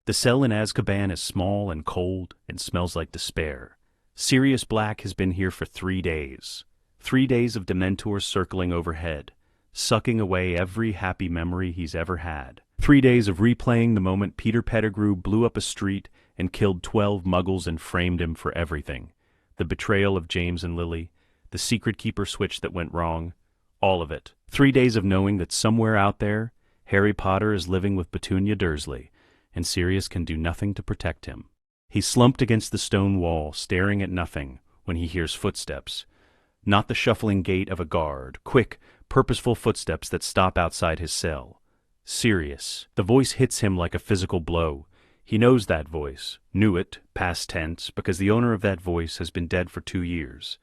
The cell in Azkaban is small and cold and smells like despair. Sirius Black has been here for 3 days. 3 days of Dementors circling overhead, sucking away every happy memory he's ever had. 3 days of replaying the moment Peter Pettigrew blew up a street and killed 12 muggles and framed him for everything. The betrayal of James and Lily, the secret keeper switch that went wrong, all of it. 3 days of knowing that somewhere out there, Harry Potter is living with Petunia Dursley, and Sirius can do nothing to protect him. He's slumped against the stone wall, staring at nothing, when he hears footsteps. Not the shuffling gait of a guard, quick, purposeful footsteps that stop outside his cell. Sirius. The voice hits him like a physical blow. He knows that voice, knew it, past tense, because the owner of that voice has been dead for 2 years.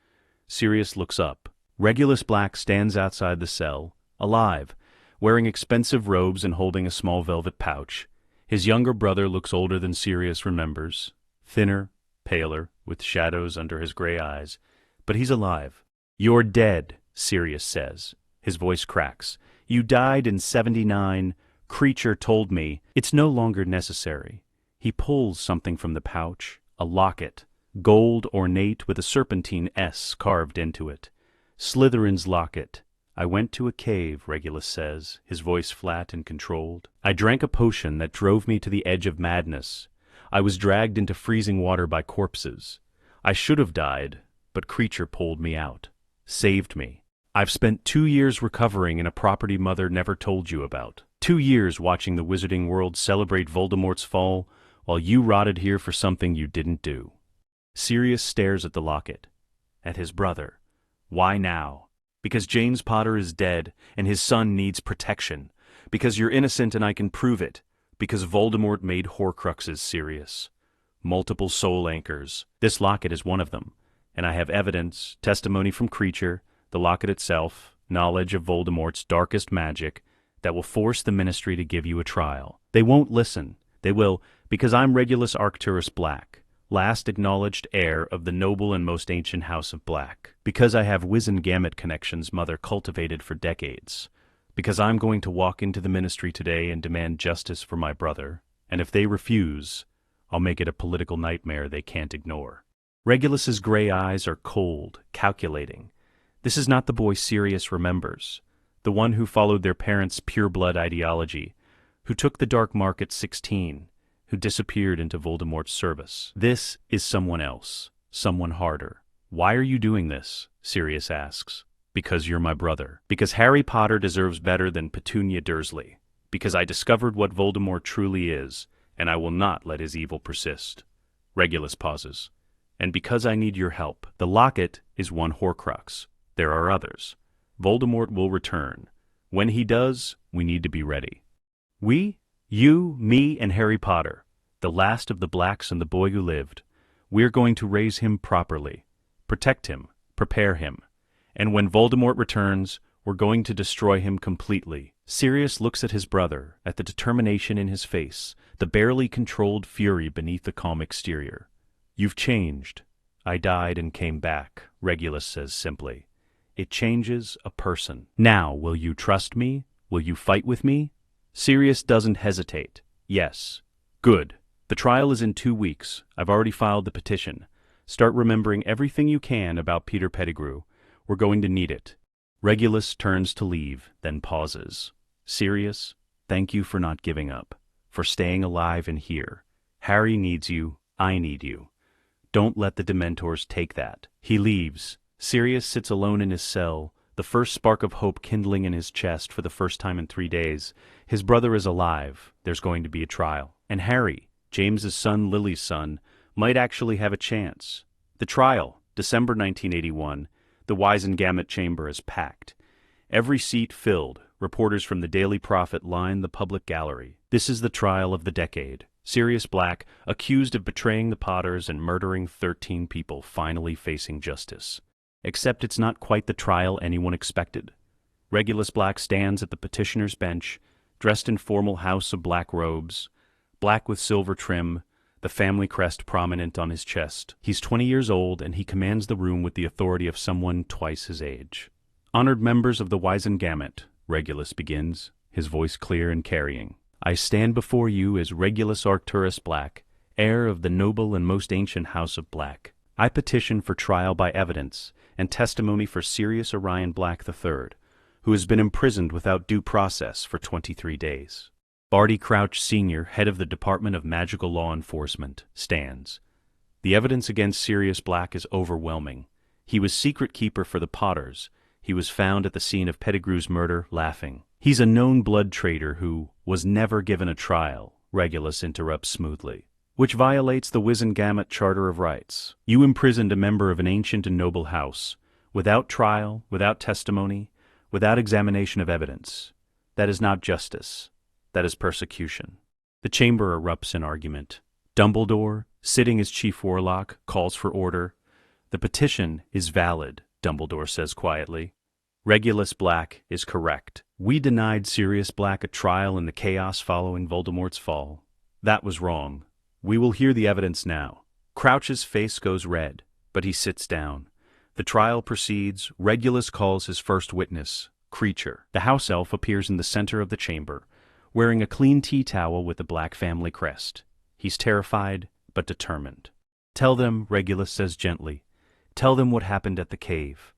Sirius looks up. Regulus Black stands outside the cell, alive, wearing expensive robes and holding a small velvet pouch. His younger brother looks older than Sirius remembers, thinner, paler, with shadows under his gray eyes, but he's alive. "You're dead," Sirius says. His voice cracks. "You died in 79. Creature told me. It's no longer necessary." He pulls something from the pouch, a locket, gold ornate with a serpentine S carved into it. "Slytherin's locket. I went to a cave," Regulus says, his voice flat and controlled. "I drank a potion that drove me to the edge of madness. I was dragged into freezing water by corpses. I should have died, but Creature pulled me out, saved me. I've spent 2 years recovering in a property Mother never told you about. 2 years watching the wizarding world celebrate Voldemort's fall, while you rotted here for something you didn't do." Sirius stares at the locket, at his brother. Why now? Because James Potter is dead, and his son needs protection. Because you're innocent and I can prove it. Because Voldemort made Horcruxes, Sirius. Multiple soul anchors. This locket is one of them. And I have evidence, testimony from Creature, the locket itself, knowledge of Voldemort's darkest magic, that will force the Ministry to give you a trial. They won't listen. They will, because I'm Regulus Arcturus Black, last acknowledged heir of the noble and most ancient House of Black. Because I have Wizengamot connections Mother cultivated for decades. Because I'm going to walk into the Ministry today and demand justice for my brother, and if they refuse, I'll make it a political nightmare they can't ignore. Regulus's gray eyes are cold, calculating. This is not the boy Sirius remembers, the one who followed their parents' pure-blood ideology, who took the dark mark at 16, who disappeared into Voldemort's service. This is someone else, someone harder. "Why are you doing this?" Sirius asks. "Because you're my brother. Because Harry Potter deserves better than Petunia Dursley. Because I discovered what Voldemort truly is, and I will not let his evil persist." Regulus pauses. "And because I need your help. The locket is one Horcrux. There are others. Voldemort will return. When he does, we need to be ready. We? You, me, and Harry Potter, the last of the Blacks and the boy who lived. We're going to raise him properly, protect him, prepare him. And when Voldemort returns, we're going to destroy him completely." Sirius looks at his brother, at the determination in his face, the barely controlled fury beneath the calm exterior. "You've changed. I died and came back," Regulus says simply. "It changes a person. Now, will you trust me? Will you fight with me?" Sirius doesn't hesitate. "Yes." "Good. The trial is in 2 weeks. I've already filed the petition. Start remembering everything you can about Peter Pettigrew. We're going to need it." Regulus turns to leave, then pauses. "Sirius, thank you for not giving up, for staying alive and here. Harry needs you. I need you. Don't let the Dementors take that." He leaves. Sirius sits alone in his cell, the first spark of hope kindling in his chest for the first time in 3 days. His brother is alive. There's going to be a trial. And Harry, James's son, Lily's son, might actually have a chance. The trial, December 1981. The Wizengamot chamber is packed. Every seat filled. Reporters from the Daily Prophet line the public gallery. This is the trial of the decade. Sirius Black, accused of betraying the Potters and murdering 13 people, finally facing justice. Except it's not quite the trial anyone expected. Regulus Black stands at the petitioner's bench, dressed in formal House of Black robes, black with silver trim, the family crest prominent on his chest. He's 20 years old, and he commands the room with the authority of someone twice his age. "Honored members of the Wizengamot," Regulus begins, his voice clear and carrying. I stand before you as Regulus Arcturus Black, heir of the noble and most ancient house of Black. I petition for trial by evidence and testimony for Sirius Orion Black III, who has been imprisoned without due process for 23 days. Barty Crouch Sr., head of the Department of Magical Law Enforcement, stands. The evidence against Sirius Black is overwhelming. He was secret keeper for the Potters. He was found at the scene of Pettigrew's murder, laughing. He's a known blood traitor who was never given a trial, Regulus interrupts smoothly, which violates the Wizengamot Charter of Rights. You imprisoned a member of an ancient and noble house, without trial, without testimony, without examination of evidence. That is not justice. That is persecution. The chamber erupts in argument. Dumbledore, sitting as Chief Warlock, calls for order. The petition is valid, Dumbledore says quietly. Regulus Black is correct. We denied Sirius Black a trial in the chaos following Voldemort's fall. That was wrong. We will hear the evidence now. Crouch's face goes red, but he sits down. The trial proceeds. Regulus calls his first witness, Creature. The house elf appears in the center of the chamber, wearing a clean tea towel with the Black family crest. He's terrified, but determined. Tell them, Regulus says gently. Tell them what happened at the cave.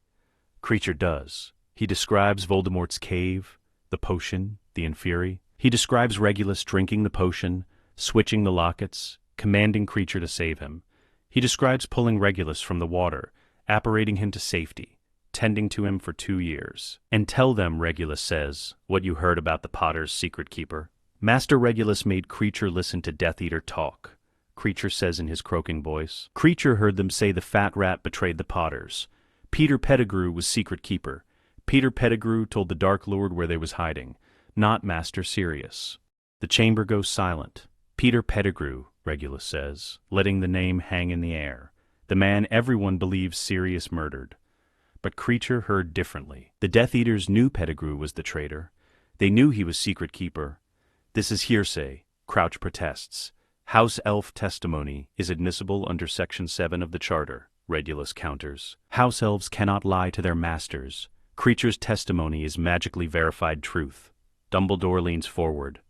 Creature does. He describes Voldemort's cave, the potion, the Inferi. He describes Regulus drinking the potion, switching the lockets, commanding Creature to save him. He describes pulling Regulus from the water, apparating him to safety, tending to him for 2 years. And tell them, Regulus says, what you heard about the Potter's secret keeper. Master Regulus made Creature listen to Death Eater talk, Creature says in his croaking voice. Creature heard them say the fat rat betrayed the Potters. Peter Pettigrew was secret keeper. Peter Pettigrew told the Dark Lord where they was hiding, not Master Sirius. The chamber goes silent. Peter Pettigrew, Regulus says, letting the name hang in the air. The man everyone believes Sirius murdered. But Creature heard differently. The Death Eaters knew Pettigrew was the traitor. They knew he was secret keeper. This is hearsay, Crouch protests. House elf testimony is admissible under Section 7 of the Charter, Regulus counters. House elves cannot lie to their masters. Creature's testimony is magically verified truth. Dumbledore leans forward.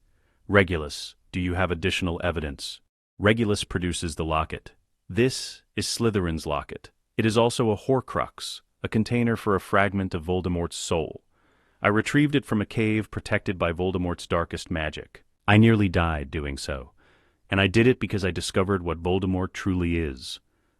Regulus, do you have additional evidence? Regulus produces the locket. This is Slytherin's locket. It is also a Horcrux, a container for a fragment of Voldemort's soul. I retrieved it from a cave protected by Voldemort's darkest magic. I nearly died doing so, and I did it because I discovered what Voldemort truly is.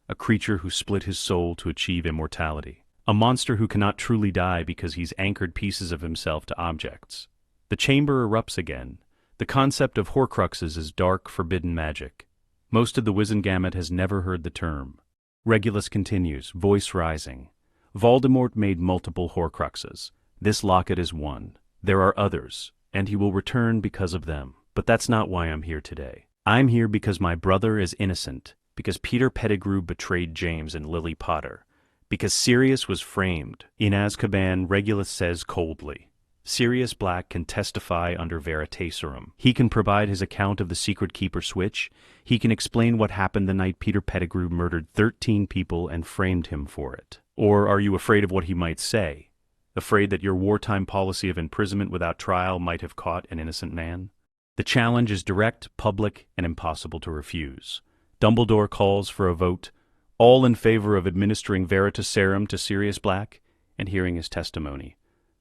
A creature who split his soul to achieve immortality. A monster who cannot truly die because he's anchored pieces of himself to objects. The chamber erupts again. The concept of Horcruxes is dark, forbidden magic. Most of the Wizengamot has never heard the term. Regulus continues, voice rising. Voldemort made multiple Horcruxes. This locket is one. There are others, and he will return because of them. But that's not why I'm here today. I'm here because my brother is innocent, because Peter Pettigrew betrayed James and Lily Potter, because Sirius was framed. In Azkaban, Regulus says coldly, Sirius Black can testify under Veritaserum. He can provide his account of the Secret Keeper switch. He can explain what happened the night Peter Pettigrew murdered 13 people and framed him for it. Or are you afraid of what he might say? Afraid that your wartime policy of imprisonment without trial might have caught an innocent man? The challenge is direct, public, and impossible to refuse. Dumbledore calls for a vote, all in favor of administering Veritaserum to Sirius Black and hearing his testimony.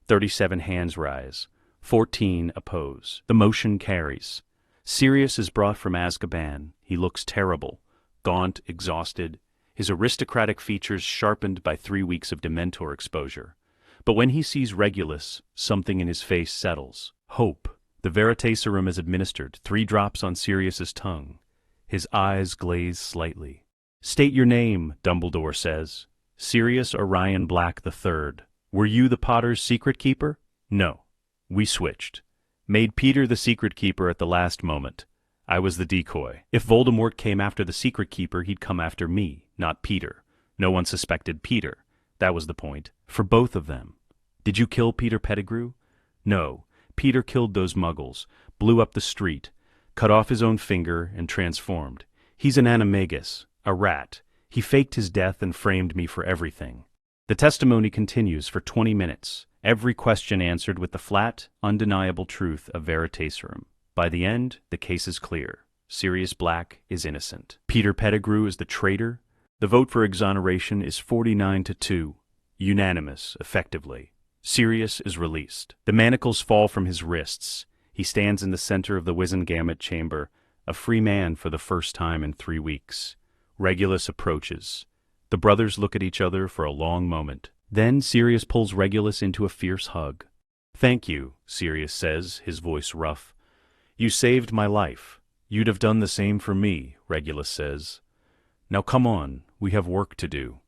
37 hands rise. 14 oppose. The motion carries. Sirius is brought from Azkaban. He looks terrible, gaunt, exhausted, his aristocratic features sharpened by 3 weeks of Dementor exposure. But when he sees Regulus, something in his face settles. Hope. The Veritaserum is administered, 3 drops on Sirius's tongue. His eyes glaze slightly. State your name, Dumbledore says. Sirius Orion Black III. Were you the Potter's secret keeper? No. We switched. Made Peter the secret keeper at the last moment. I was the decoy. If Voldemort came after the secret keeper, he'd come after me, not Peter. No one suspected Peter. That was the point. For both of them. Did you kill Peter Pettigrew? No. Peter killed those muggles, blew up the street, cut off his own finger, and transformed. He's an animagus, a rat. He faked his death and framed me for everything. The testimony continues for 20 minutes, every question answered with the flat, undeniable truth of Veritaserum. By the end, the case is clear. Sirius Black is innocent. Peter Pettigrew is the traitor. The vote for exoneration is 49-2. Unanimous, effectively. Sirius is released. The manacles fall from his wrists. He stands in the center of the Wizengamot chamber, a free man for the first time in 3 weeks. Regulus approaches. The brothers look at each other for a long moment. Then Sirius pulls Regulus into a fierce hug. "Thank you," Sirius says, his voice rough. "You saved my life. You'd have done the same for me," Regulus says. "Now come on, we have work to do."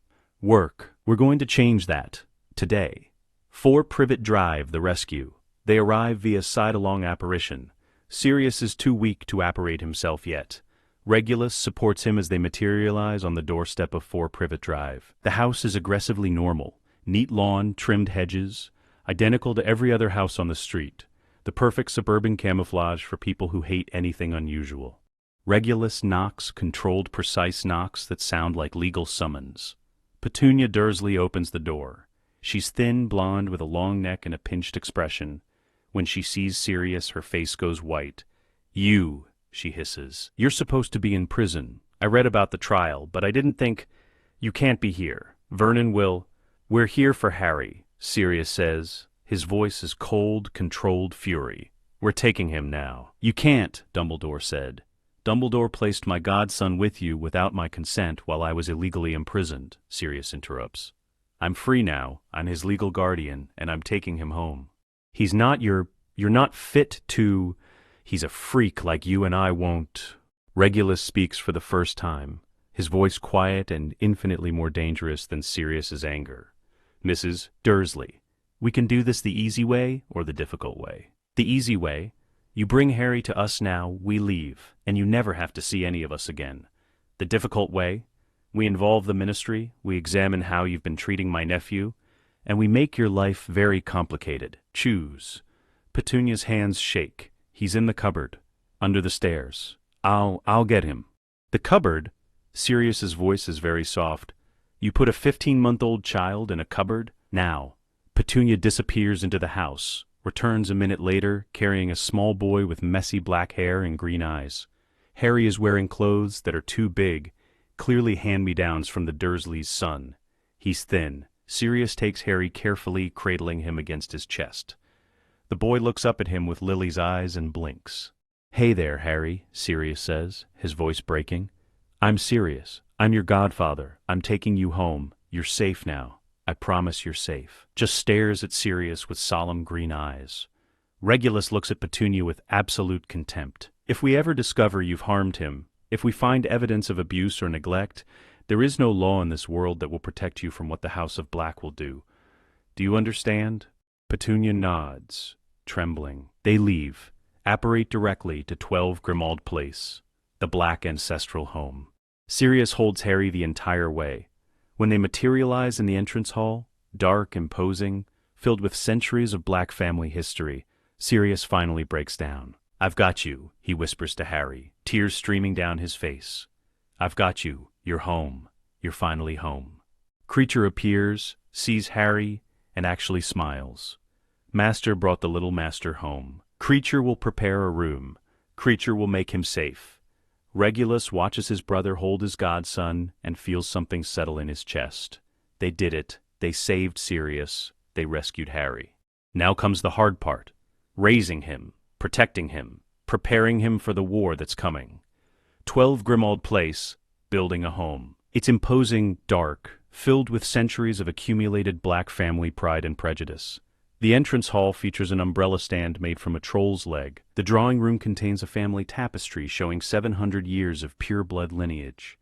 Work. We're going to change that. Today. 4 Privet Drive, the rescue. They arrive via side-along apparition. Sirius is too weak to apparate himself yet. Regulus supports him as they materialize on the doorstep of 4 Privet Drive. The house is aggressively normal. Neat lawn, trimmed hedges, identical to every other house on the street. The perfect suburban camouflage for people who hate anything unusual. Regulus knocks, controlled, precise knocks that sound like legal summons. Petunia Dursley opens the door. She's thin, blonde, with a long neck and a pinched expression. When she sees Sirius, her face goes white. "You," she hisses. "You're supposed to be in prison. I read about the trial, but I didn't think... You can't be here. Vernon will... We're here for Harry," Sirius says. His voice is cold, controlled fury. "We're taking him now." "You can't," Dumbledore said. "Dumbledore placed my godson with you without my consent while I was illegally imprisoned," Sirius interrupts. "I'm free now. I'm his legal guardian, and I'm taking him home." "He's not you're not fit to... He's a freak like you and I won't..." Regulus speaks for the first time, his voice quiet and infinitely more dangerous than Sirius's anger. "Mrs. Dursley, we can do this the easy way or the difficult way. The easy way, you bring Harry to us now, we leave, and you never have to see any of us again. The difficult way, we involve the ministry, we examine how you've been treating my nephew, and we make your life very complicated. Choose." Petunia's hands shake. "He's in the cupboard, under the stairs. I'll get him." "The cupboard?" Sirius's voice is very soft. "You put a 15-month-old child in a cupboard? Now." Petunia disappears into the house, returns a minute later carrying a small boy with messy black hair and green eyes. Harry is wearing clothes that are too big, clearly hand-me-downs from the Dursleys' son. He's thin. Sirius takes Harry carefully, cradling him against his chest. The boy looks up at him with Lily's eyes and blinks. "Hey there, Harry," Sirius says, his voice breaking. "I'm Sirius. I'm your godfather. I'm taking you home. You're safe now. I promise you're safe." Just stares at Sirius with solemn green eyes. Regulus looks at Petunia with absolute contempt. "If we ever discover you've harmed him, if we find evidence of abuse or neglect, there is no law in this world that will protect you from what the House of Black will do. Do you understand?" Petunia nods, trembling. They leave, apparate directly to 12 Grimmauld Place, the Black ancestral home. Sirius holds Harry the entire way. When they materialize in the entrance hall, dark, imposing, filled with centuries of Black family history, Sirius finally breaks down. "I've got you," he whispers to Harry, tears streaming down his face. "I've got you. You're home. You're finally home." Creature appears, sees Harry, and actually smiles. Master brought the little master home. Creature will prepare a room. Creature will make him safe. Regulus watches his brother hold his godson and feels something settle in his chest. They did it. They saved Sirius. They rescued Harry. Now comes the hard part. Raising him, protecting him, preparing him for the war that's coming. 12 Grimmauld Place, building a home. It's imposing, dark, filled with centuries of accumulated Black family pride and prejudice. The entrance hall features an umbrella stand made from a troll's leg. The drawing room contains a family tapestry showing 700 years of pure-blood lineage.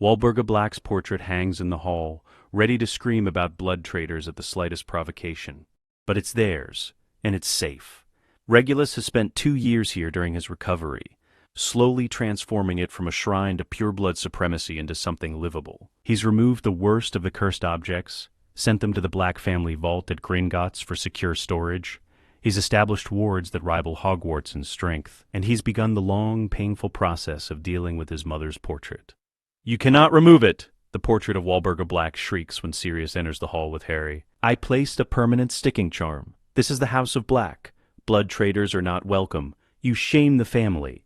Walburga Black's portrait hangs in the hall, ready to scream about blood traitors at the slightest provocation. But it's theirs, and it's safe. Regulus has spent 2 years here during his recovery, slowly transforming it from a shrine to pure-blood supremacy into something livable. He's removed the worst of the cursed objects, sent them to the Black family vault at Gringotts for secure storage. He's established wards that rival Hogwarts in strength, and he's begun the long, painful process of dealing with his mother's portrait. "You cannot remove it!" the portrait of Walburga Black shrieks when Sirius enters the hall with Harry. "I placed a permanent sticking charm. This is the House of Black. Blood traitors are not welcome. You shame the family.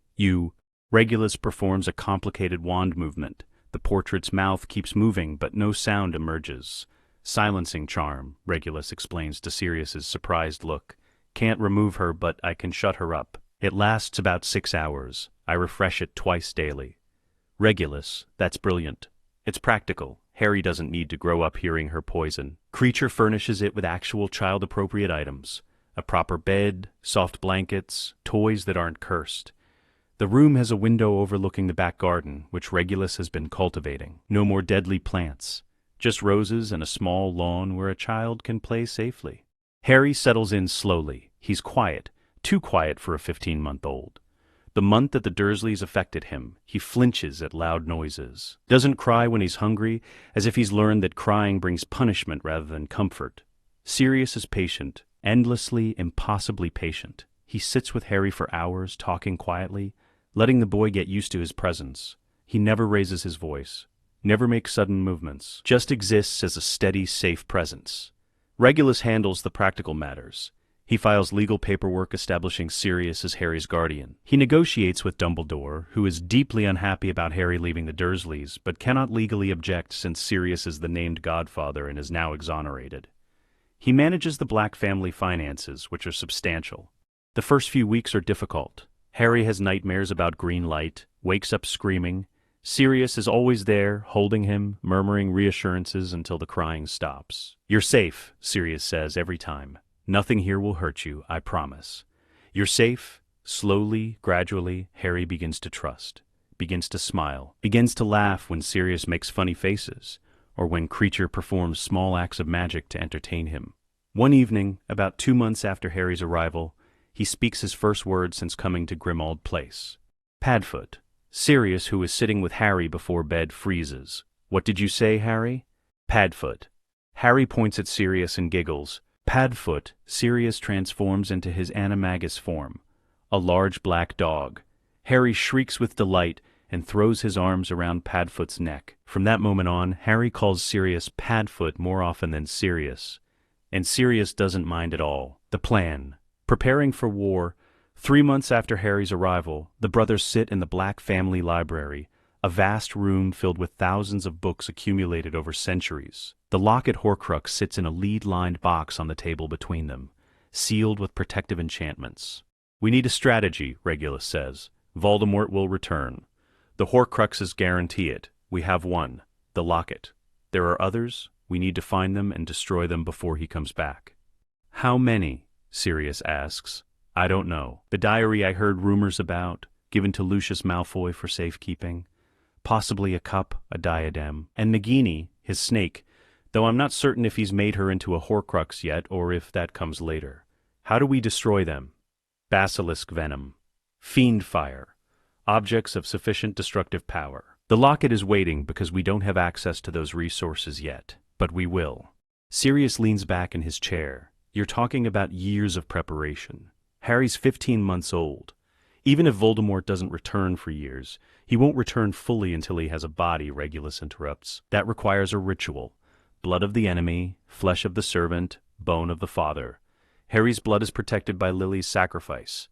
Regulus performs a complicated wand movement. The portrait's mouth keeps moving, but no sound emerges. Silencing charm, Regulus explains to Sirius's surprised look. Can't remove her, but I can shut her up. It lasts about 6 hours. I refresh it twice daily. Regulus, that's brilliant. It's practical. Harry doesn't need to grow up hearing her poison. Creature furnishes it with actual child-appropriate items. A proper bed, soft blankets, toys that aren't cursed. The room has a window overlooking the back garden, which Regulus has been cultivating. No more deadly plants. Just roses and a small lawn where a child can play safely. Harry settles in slowly. He's quiet, too quiet for a 15-month-old. The month that the Dursleys affected him, he flinches at loud noises. Doesn't cry when he's hungry, as if he's learned that crying brings punishment rather than comfort. Sirius is patient, endlessly, impossibly patient. He sits with Harry for hours, talking quietly, letting the boy get used to his presence. He never raises his voice, never makes sudden movements, just exists as a steady, safe presence. Regulus handles the practical matters. He files legal paperwork establishing Sirius as Harry's guardian. He negotiates with Dumbledore, who is deeply unhappy about Harry leaving the Dursleys, but cannot legally object since Sirius is the named godfather and is now exonerated. He manages the Black family finances, which are substantial. The first few weeks are difficult. Harry has nightmares about green light, wakes up screaming. Sirius is always there, holding him, murmuring reassurances until the crying stops. "You're safe," Sirius says every time. "Nothing here will hurt you, I promise." You're safe. Slowly, gradually, Harry begins to trust, begins to smile, begins to laugh when Sirius makes funny faces, or when Creature performs small acts of magic to entertain him. One evening, about 2 months after Harry's arrival, he speaks his first word since coming to Grimmauld Place. "Padfoot." Sirius, who is sitting with Harry before bed, freezes. "What did you say, Harry?" "Padfoot." Harry points at Sirius and giggles. Padfoot, Sirius transforms into his animagus form, a large black dog. Harry shrieks with delight and throws his arms around Padfoot's neck. From that moment on, Harry calls Sirius Padfoot more often than Sirius. And Sirius doesn't mind at all. The plan. Preparing for war, 3 months after Harry's arrival, the brothers sit in the Black family library, a vast room filled with thousands of books accumulated over centuries. The locket Horcrux sits in a lead-lined box on the table between them, sealed with protective enchantments. "We need a strategy," Regulus says. "Voldemort will return. The Horcruxes guarantee it. We have one, the locket. There are others. We need to find them and destroy them before he comes back." "How many?" Sirius asks. "I don't know. The diary I heard rumors about, given to Lucius Malfoy for safekeeping. Possibly a cup, a diadem. And Nagini, his snake, though I'm not certain if he's made her into a Horcrux yet or if that comes later. How do we destroy them?" "Basilisk venom. Fiend fire. Objects of sufficient destructive power. The locket is waiting because we don't have access to those resources yet, but we will." Sirius leans back in his chair. "You're talking about years of preparation. Harry's 15 months old. Even if Voldemort doesn't return for years, he won't return fully until he has a body," Regulus interrupts. "That requires a ritual. Blood of the enemy, flesh of the servant, bone of the father. Harry's blood is protected by Lily's sacrifice.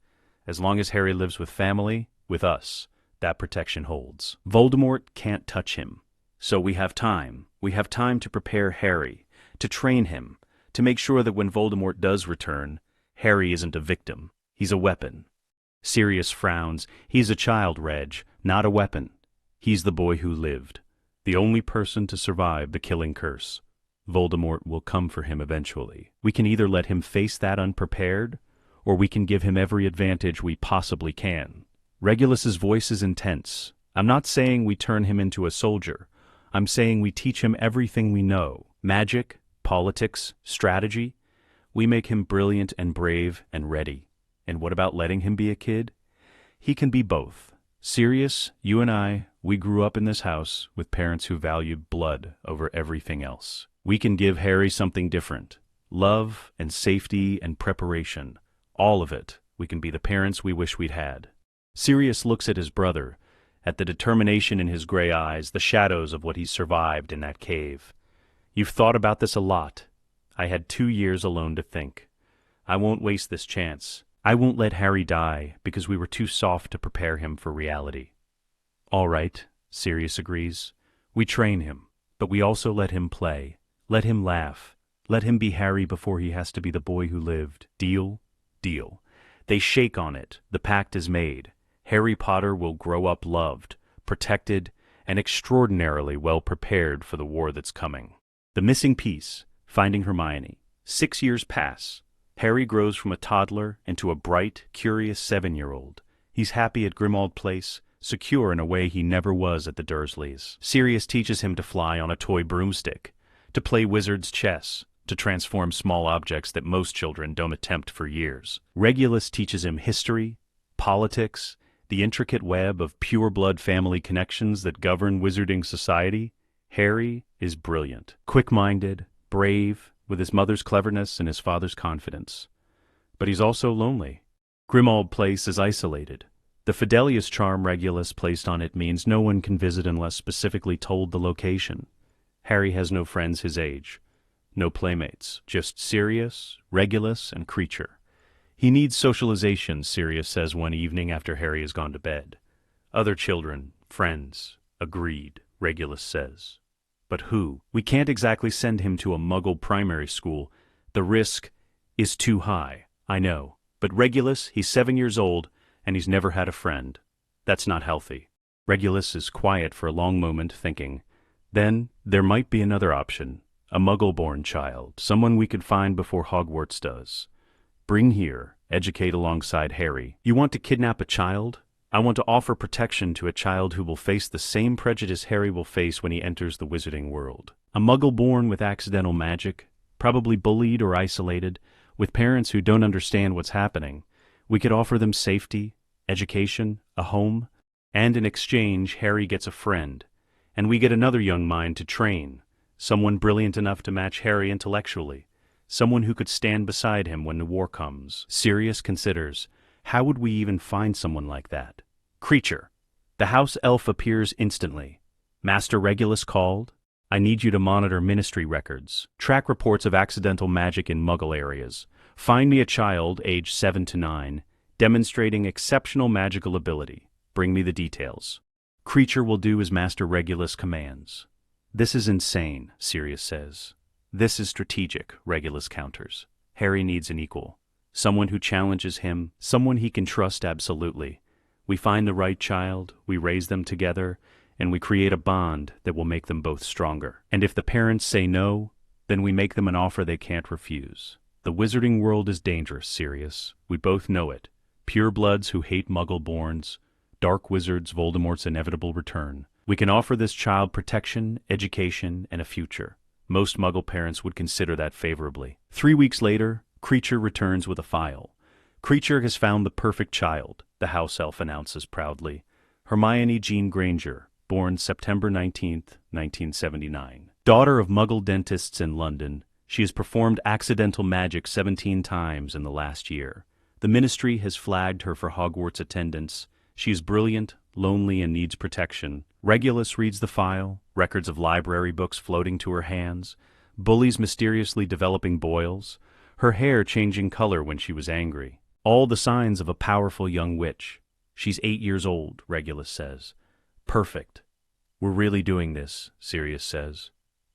As long as Harry lives with family, with us, that protection holds. Voldemort can't touch him. So we have time. We have time to prepare Harry, to train him, to make sure that when Voldemort does return, Harry isn't a victim. He's a weapon." Sirius frowns. "He's a child, Reg, not a weapon. He's the boy who lived. The only person to survive the killing curse. Voldemort will come for him eventually. We can either let him face that unprepared, or we can give him every advantage we possibly can." Regulus's voice is intense. "I'm not saying we turn him into a soldier. I'm saying we teach him everything we know. Magic, politics, strategy. We make him brilliant and brave and ready. And what about letting him be a kid? He can be both. Sirius, you and I, we grew up in this house with parents who valued blood over everything else. We can give Harry something different. Love and safety and preparation. All of it. We can be the parents we wish we'd had." Sirius looks at his brother, at the determination in his gray eyes, the shadows of what he survived in that cave. "You've thought about this a lot. I had 2 years alone to think. I won't waste this chance. I won't let Harry die because we were too soft to prepare him for reality. All right, Sirius agrees. We train him, but we also let him play. Let him laugh. Let him be Harry before he has to be the boy who lived. Deal? Deal. They shake on it. The pact is made. Harry Potter will grow up loved, protected, and extraordinarily well prepared for the war that's coming. The missing piece, finding Hermione. 6 years pass. Harry grows from a toddler into a bright, curious 7-year-old. He's happy at Grimmauld Place, secure in a way he never was at the Dursleys. Sirius teaches him to fly on a toy broomstick, to play wizard's chess, to transform small objects that most children don't attempt for years. Regulus teaches him history, politics, the intricate web of pure-blood family connections that govern wizarding society. Harry is brilliant, quick-minded, brave, with his mother's cleverness and his father's confidence. But he's also lonely. Grimmauld Place is isolated. The Fidelius charm Regulus placed on it means no one can visit unless specifically told the location. Harry has no friends his age. No playmates, just Sirius, Regulus, and Creature. He needs socialization, Sirius says one evening after Harry has gone to bed. Other children, friends, agreed, Regulus says. But who? We can't exactly send him to a Muggle primary school. The risk is too high, I know. But Regulus, he's 7 years old, and he's never had a friend. That's not healthy. Regulus is quiet for a long moment, thinking. Then there might be another option. A Muggle-born child, someone we could find before Hogwarts does. Bring here, educate alongside Harry. You want to kidnap a child? I want to offer protection to a child who will face the same prejudice Harry will face when he enters the wizarding world. A Muggle born with accidental magic, probably bullied or isolated, with parents who don't understand what's happening. We could offer them safety, education, a home, and in exchange Harry gets a friend. And we get another young mind to train. Someone brilliant enough to match Harry intellectually. Someone who could stand beside him when the war comes. Sirius considers, how would we even find someone like that? Creature. The house elf appears instantly. Master Regulus called. I need you to monitor ministry records. Track reports of accidental magic in Muggle areas. Find me a child, age 7 to 9, demonstrating exceptional magical ability. Bring me the details. Creature will do as Master Regulus commands. This is insane, Sirius says. This is strategic, Regulus counters. Harry needs an equal. Someone who challenges him, someone he can trust absolutely. We find the right child, we raise them together, and we create a bond that will make them both stronger. And if the parents say no, then we make them an offer they can't refuse. The wizarding world is dangerous, Sirius. We both know it. Purebloods who hate Muggle-borns, dark wizards, Voldemort's inevitable return. We can offer this child protection, education, and a future. Most Muggle parents would consider that favorably. 3 weeks later, Creature returns with a file. Creature has found the perfect child, the house elf announces proudly. Hermione Jean Granger, born September 19th, 1979. Daughter of Muggle dentists in London, she has performed accidental magic 17 times in the last year. The Ministry has flagged her for Hogwarts attendance. She is brilliant, lonely, and needs protection. Regulus reads the file, records of library books floating to her hands, bullies mysteriously developing boils, her hair changing color when she was angry. All the signs of a powerful young witch. She's 8 years old, Regulus says. Perfect. We're really doing this, Sirius says.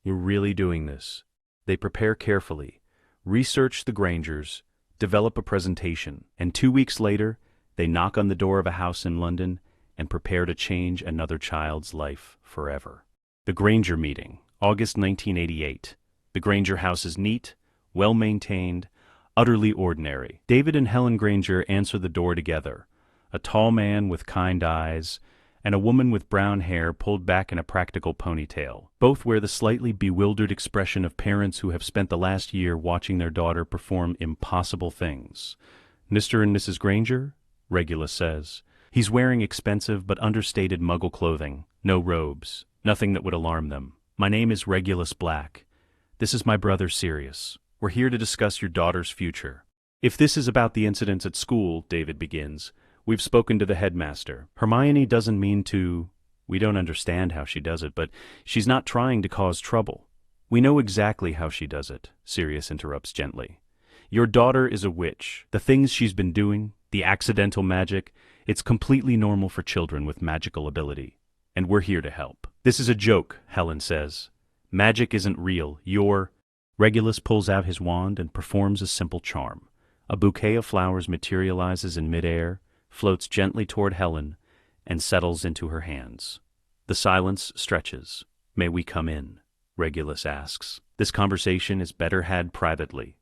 We're really doing this. They prepare carefully, research the Grangers, develop a presentation, and 2 weeks later, they knock on the door of a house in London and prepare to change another child's life forever. The Granger meeting, August 1988. The Granger house is neat, well-maintained, utterly ordinary. David and Helen Granger answer the door together, a tall man with kind eyes and a woman with brown hair pulled back in a practical ponytail. Both wear the slightly bewildered expression of parents who have spent the last year watching their daughter perform impossible things. Mr. and Mrs. Granger? Regulus says. He's wearing expensive but understated Muggle clothing, no robes, nothing that would alarm them. My name is Regulus Black. This is my brother Sirius. We're here to discuss your daughter's future. If this is about the incidents at school, David begins, we've spoken to the headmaster. Hermione doesn't mean to... We don't understand how she does it, but she's not trying to cause trouble. We know exactly how she does it, Sirius interrupts gently. Your daughter is a witch. The things she's been doing, the accidental magic, it's completely normal for children with magical ability. And we're here to help. This is a joke, Helen says. Magic isn't real. Regulus pulls out his wand and performs a simple charm. A bouquet of flowers materializes in midair, floats gently toward Helen, and settles into her hands. The silence stretches. May we come in? Regulus asks. This conversation is better had privately.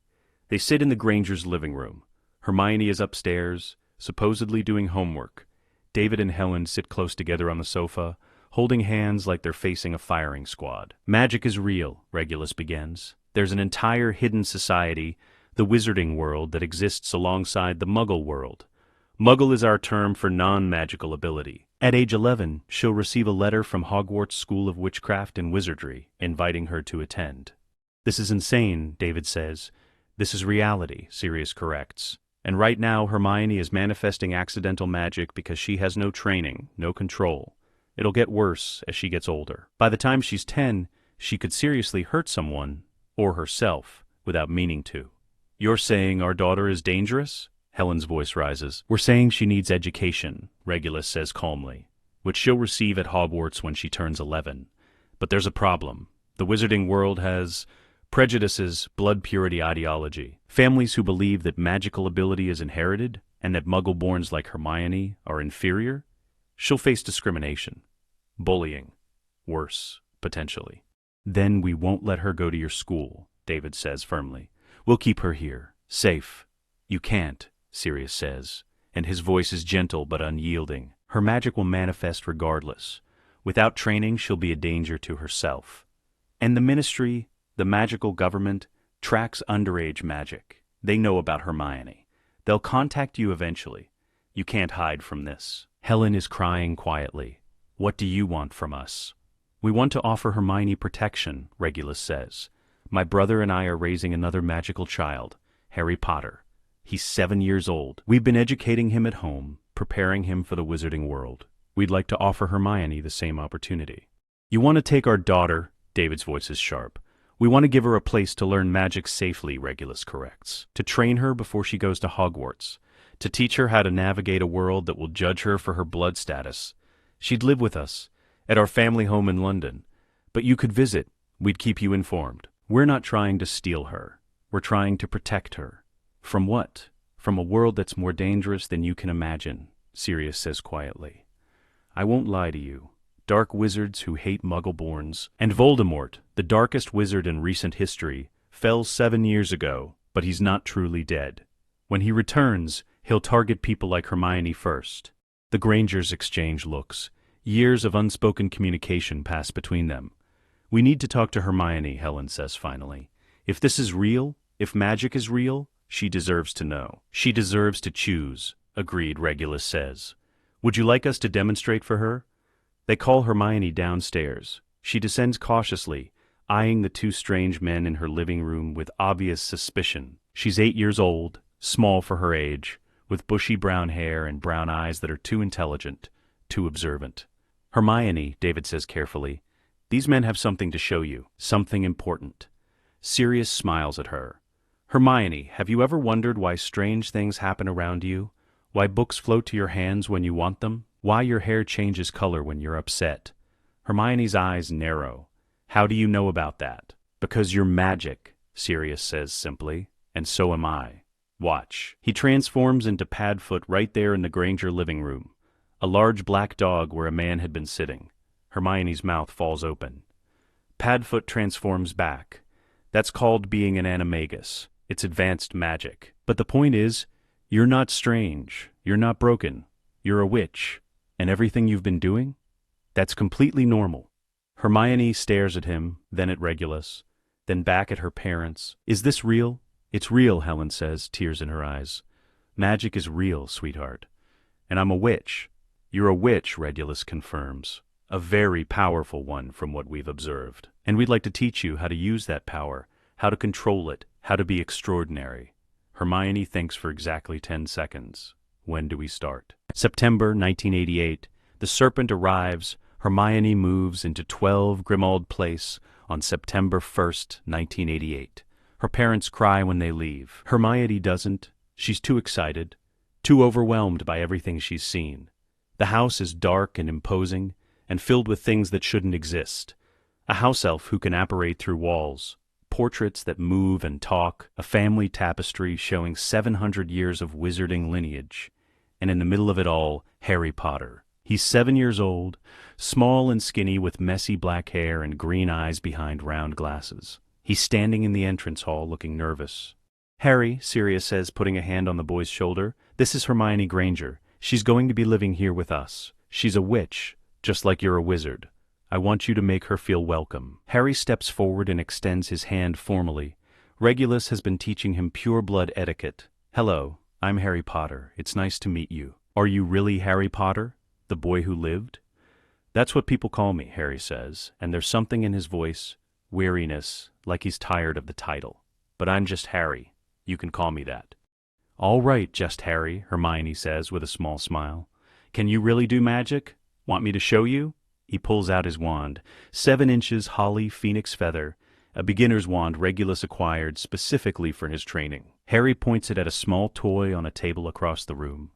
They sit in the Grangers' living room. Hermione is upstairs, supposedly doing homework. David and Helen sit close together on the sofa, holding hands like they're facing a firing squad. Magic is real, Regulus begins. There's an entire hidden society, the wizarding world, that exists alongside the Muggle world. Muggle is our term for non-magical ability. At age 11, she'll receive a letter from Hogwarts School of Witchcraft and Wizardry, inviting her to attend. This is insane, David says. This is reality, Sirius corrects. And right now, Hermione is manifesting accidental magic because she has no training, no control. It'll get worse as she gets older. By the time she's 10, she could seriously hurt someone, or herself, without meaning to. You're saying our daughter is dangerous? Helen's voice rises. We're saying she needs education, Regulus says calmly, which she'll receive at Hogwarts when she turns 11. But there's a problem. The wizarding world has prejudices, blood purity ideology. Families who believe that magical ability is inherited and that Muggle-borns like Hermione are inferior. She'll face discrimination, bullying, worse, potentially. Then we won't let her go to your school, David says firmly. We'll keep her here, safe. You can't, Sirius says, and his voice is gentle but unyielding. Her magic will manifest regardless. Without training, she'll be a danger to herself. And the Ministry, the magical government, tracks underage magic. They know about Hermione. They'll contact you eventually. You can't hide from this. Helen is crying quietly. What do you want from us? We want to offer Hermione protection, Regulus says. My brother and I are raising another magical child, Harry Potter. He's 7 years old. We've been educating him at home, preparing him for the wizarding world. We'd like to offer Hermione the same opportunity. You want to take our daughter? David's voice is sharp. We want to give her a place to learn magic safely, Regulus corrects. To train her before she goes to Hogwarts. To teach her how to navigate a world that will judge her for her blood status. She'd live with us, at our family home in London. But you could visit. We'd keep you informed. We're not trying to steal her. We're trying to protect her. From what? From a world that's more dangerous than you can imagine, Sirius says quietly. I won't lie to you. Dark wizards who hate Muggle-borns, and Voldemort, the darkest wizard in recent history, fell 7 years ago, but he's not truly dead. When he returns, he'll target people like Hermione first. The Grangers exchange looks. Years of unspoken communication pass between them. We need to talk to Hermione, Helen says finally. If this is real, if magic is real, she deserves to know. She deserves to choose, agreed, Regulus says. Would you like us to demonstrate for her? They call Hermione downstairs. She descends cautiously, eyeing the two strange men in her living room with obvious suspicion. She's 8 years old, small for her age, with bushy brown hair and brown eyes that are too intelligent, too observant. Hermione, David says carefully, these men have something to show you, something important. Sirius smiles at her. Hermione, have you ever wondered why strange things happen around you? Why books float to your hands when you want them? Why your hair changes color when you're upset? Hermione's eyes narrow. How do you know about that? Because you're magic, Sirius says simply, and so am I. Watch. He transforms into Padfoot right there in the Granger living room, a large black dog where a man had been sitting. Hermione's mouth falls open. Padfoot transforms back. That's called being an animagus. It's advanced magic. But the point is, you're not strange. You're not broken. You're a witch. And everything you've been doing? That's completely normal. Hermione stares at him, then at Regulus, then back at her parents. Is this real? It's real, Helen says, tears in her eyes. Magic is real, sweetheart. And I'm a witch. You're a witch, Regulus confirms. A very powerful one from what we've observed. And we'd like to teach you how to use that power, how to control it, how to be extraordinary. Hermione thinks for exactly 10 seconds. When do we start? September 1988. The Serpent arrives. Hermione moves into 12 Grimmauld Place on September 1st, 1988. Her parents cry when they leave. Hermione doesn't. She's too excited, too overwhelmed by everything she's seen. The house is dark and imposing, and filled with things that shouldn't exist. A house elf who can apparate through walls, portraits that move and talk, a family tapestry showing 700 years of wizarding lineage, and in the middle of it all, Harry Potter. He's 7 years old, small and skinny with messy black hair and green eyes behind round glasses. He's standing in the entrance hall looking nervous. "Harry," Sirius says, putting a hand on the boy's shoulder, "this is Hermione Granger. She's going to be living here with us. She's a witch, just like you're a wizard. I want you to make her feel welcome." Harry steps forward and extends his hand formally. Regulus has been teaching him pure-blood etiquette. "Hello, I'm Harry Potter. It's nice to meet you." "Are you really Harry Potter, the boy who lived?" "That's what people call me," Harry says, and there's something in his voice, weariness, like he's tired of the title. "But I'm just Harry. You can call me that." "All right, just Harry," Hermione says with a small smile. "Can you really do magic? Want me to show you?" He pulls out his wand, 7 inches holly phoenix feather, a beginner's wand Regulus acquired specifically for his training. Harry points it at a small toy on a table across the room.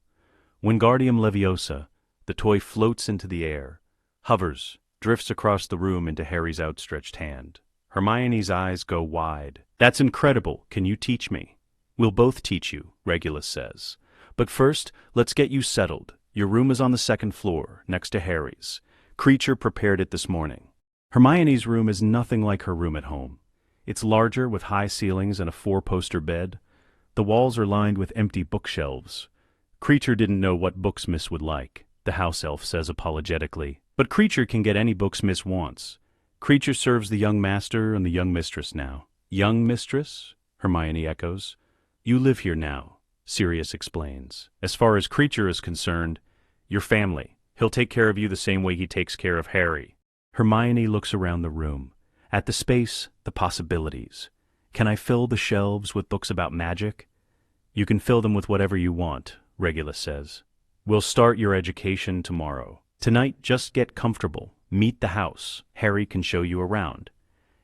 Wingardium Leviosa, the toy floats into the air, hovers, drifts across the room into Harry's outstretched hand. Hermione's eyes go wide. "That's incredible. Can you teach me?" "We'll both teach you," Regulus says. "But first, let's get you settled. Your room is on the 2nd floor, next to Harry's. Creature prepared it this morning." Hermione's room is nothing like her room at home. It's larger, with high ceilings and a 4-poster bed. The walls are lined with empty bookshelves. Creature didn't know what books Miss would like, the house elf says apologetically. But Creature can get any books Miss wants. Creature serves the young master and the young mistress now. "Young mistress?" Hermione echoes. "You live here now," Sirius explains. "As far as Creature is concerned, you're family. He'll take care of you the same way he takes care of Harry." Hermione looks around the room, at the space, the possibilities. "Can I fill the shelves with books about magic?" "You can fill them with whatever you want," Regulus says. "We'll start your education tomorrow. Tonight, just get comfortable. Meet the house. Harry can show you around."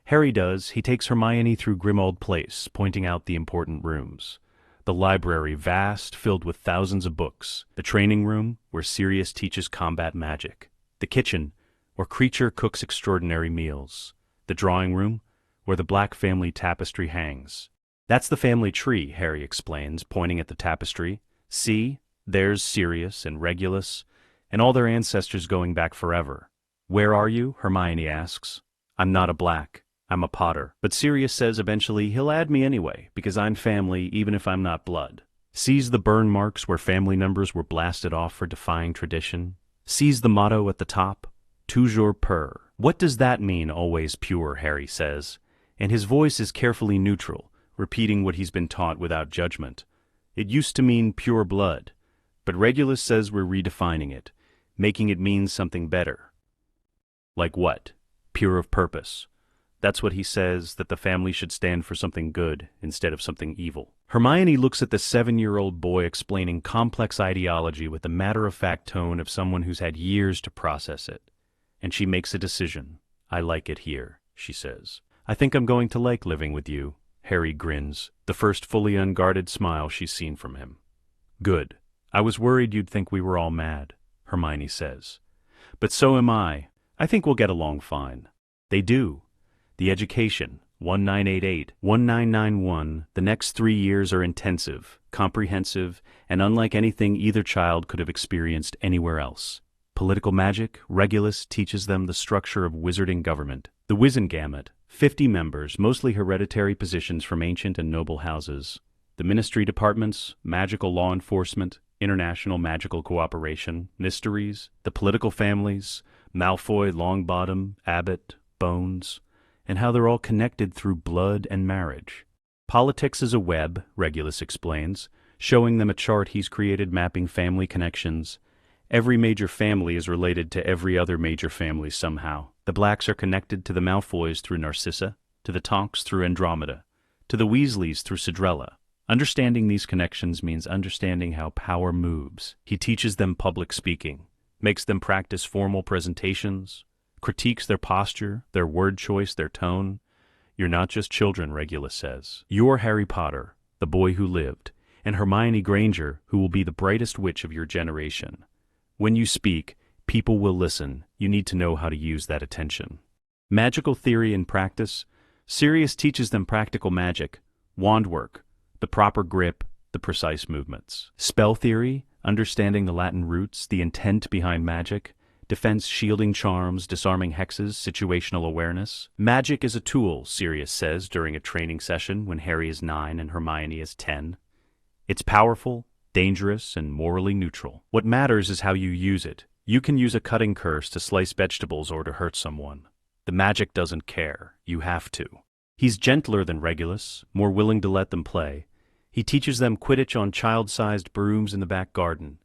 Harry does. He takes Hermione through Grimmauld Place, pointing out the important rooms. The library vast, filled with thousands of books. The training room, where Sirius teaches combat magic. The kitchen, where Creature cooks extraordinary meals. The drawing room, where the black family tapestry hangs. "That's the family tree," Harry explains, pointing at the tapestry. "See, there's Sirius and Regulus, and all their ancestors going back forever." "Where are you?" Hermione asks. "I'm not a Black. I'm a Potter." But Sirius says eventually he'll add me anyway, because I'm family even if I'm not blood. Sees the burn marks where family numbers were blasted off for defying tradition. Sees the motto at the top, "Toujours pur." "What does that mean, always pure?" Harry says, and his voice is carefully neutral, repeating what he's been taught without judgment. "It used to mean pure blood, but Regulus says we're redefining it, making it mean something better." "Like what?" "Pure of purpose. That's what he says, that the family should stand for something good instead of something evil." Hermione looks at the 7-year-old boy explaining complex ideology with the matter-of-fact tone of someone who's had years to process it. And she makes a decision. "I like it here," she says. "I think I'm going to like living with you." Harry grins, the first fully unguarded smile she's seen from him. "Good. I was worried you'd think we were all mad," Hermione says. "But so am I. I think we'll get along fine." They do. The education, 1988, 1991, the next 3 years are intensive, comprehensive, and unlike anything either child could have experienced anywhere else. Political magic, Regulus teaches them the structure of wizarding government. The Wizengamot, 50 members, mostly hereditary positions from ancient and noble houses. The ministry departments, magical law enforcement, international magical cooperation, mysteries, the political families, Malfoy, Longbottom, Abbott, Bones, and how they're all connected through blood and marriage. Politics is a web, Regulus explains, showing them a chart he's created mapping family connections. Every major family is related to every other major family somehow. The Blacks are connected to the Malfoys through Narcissa, to the Tonks through Andromeda, to the Weasleys through Cinderella. Understanding these connections means understanding how power moves. He teaches them public speaking, makes them practice formal presentations, critiques their posture, their word choice, their tone, You're not just children, Regulus says. You're Harry Potter, the boy who lived, and Hermione Granger, who will be the brightest witch of your generation. When you speak, people will listen. You need to know how to use that attention. Magical theory and practice. Sirius teaches them practical magic, wand work, the proper grip, the precise movements. Spell theory, understanding the Latin roots, the intent behind magic, defense shielding charms, disarming hexes, situational awareness. Magic is a tool, Sirius says during a training session when Harry is 9 and Hermione is 10. It's powerful, dangerous, and morally neutral. What matters is how you use it. You can use a cutting curse to slice vegetables or to hurt someone. The magic doesn't care. You have to. He's gentler than Regulus, more willing to let them play. He teaches them Quidditch on child-sized brooms in the back garden,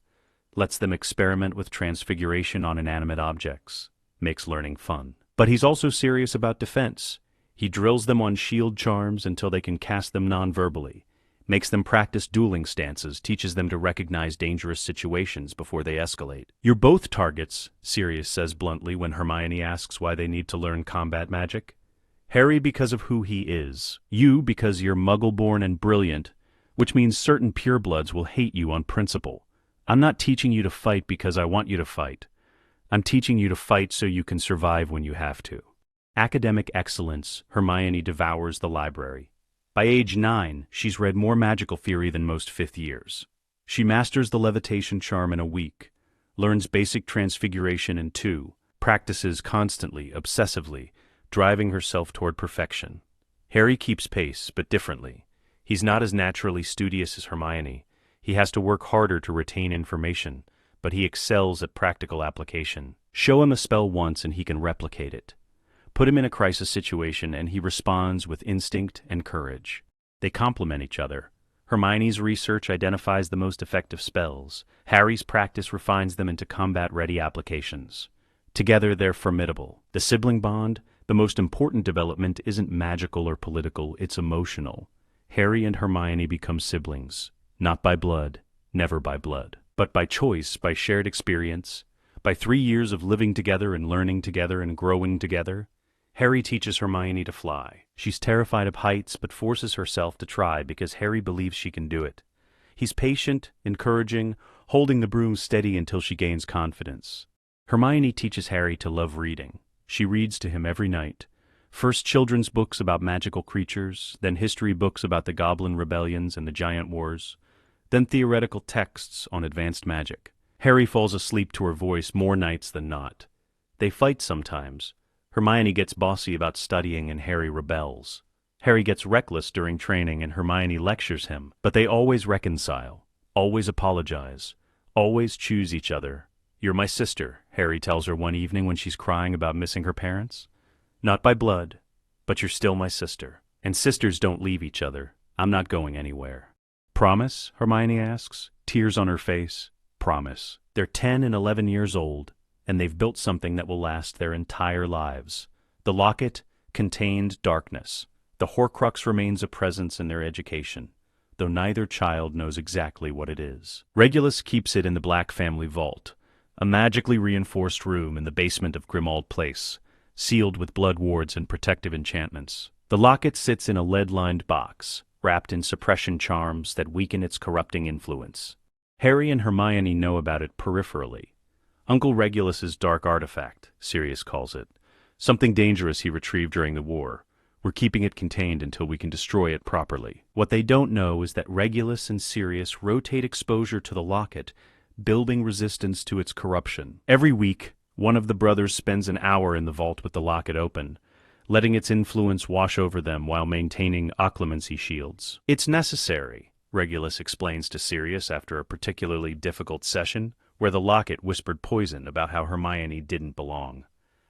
lets them experiment with transfiguration on inanimate objects, makes learning fun. But he's also serious about defense. He drills them on shield charms until they can cast them non-verbally, makes them practice dueling stances, teaches them to recognize dangerous situations before they escalate. You're both targets, Sirius says bluntly when Hermione asks why they need to learn combat magic. Harry because of who he is. You because you're muggle-born and brilliant, which means certain purebloods will hate you on principle. I'm not teaching you to fight because I want you to fight. I'm teaching you to fight so you can survive when you have to. Academic excellence, Hermione devours the library. By age 9, she's read more magical theory than most fifth years. She masters the levitation charm in a week, learns basic transfiguration in 2, practices constantly, obsessively, driving herself toward perfection. Harry keeps pace, but differently. He's not as naturally studious as Hermione. He has to work harder to retain information, but he excels at practical application. Show him a spell once and he can replicate it. Put him in a crisis situation and he responds with instinct and courage. They complement each other. Hermione's research identifies the most effective spells. Harry's practice refines them into combat-ready applications. Together they're formidable. The sibling bond, the most important development, isn't magical or political, it's emotional. Harry and Hermione become siblings, not by blood, never by blood, but by choice, by shared experience, by 3 years of living together and learning together and growing together. Harry teaches Hermione to fly. She's terrified of heights but forces herself to try because Harry believes she can do it. He's patient, encouraging, holding the broom steady until she gains confidence. Hermione teaches Harry to love reading. She reads to him every night. First children's books about magical creatures, then history books about the Goblin rebellions and the Giant Wars, then theoretical texts on advanced magic. Harry falls asleep to her voice more nights than not. They fight sometimes. Hermione gets bossy about studying and Harry rebels. Harry gets reckless during training and Hermione lectures him, but they always reconcile, always apologize, always choose each other. You're my sister, Harry tells her one evening when she's crying about missing her parents. Not by blood, but you're still my sister. And sisters don't leave each other. I'm not going anywhere. Promise? Hermione asks, tears on her face. Promise. They're 10 and 11 years old, and they've built something that will last their entire lives. The locket contained darkness. The Horcrux remains a presence in their education, though neither child knows exactly what it is. Regulus keeps it in the Black family vault, a magically reinforced room in the basement of Grimmauld Place, sealed with blood wards and protective enchantments. The locket sits in a lead-lined box, wrapped in suppression charms that weaken its corrupting influence. Harry and Hermione know about it peripherally. Uncle Regulus's dark artifact, Sirius calls it. Something dangerous he retrieved during the war. We're keeping it contained until we can destroy it properly. What they don't know is that Regulus and Sirius rotate exposure to the locket, building resistance to its corruption. Every week, one of the brothers spends an hour in the vault with the locket open, letting its influence wash over them while maintaining occlumency shields. It's necessary, Regulus explains to Sirius after a particularly difficult session, where the locket whispered poison about how Hermione didn't belong,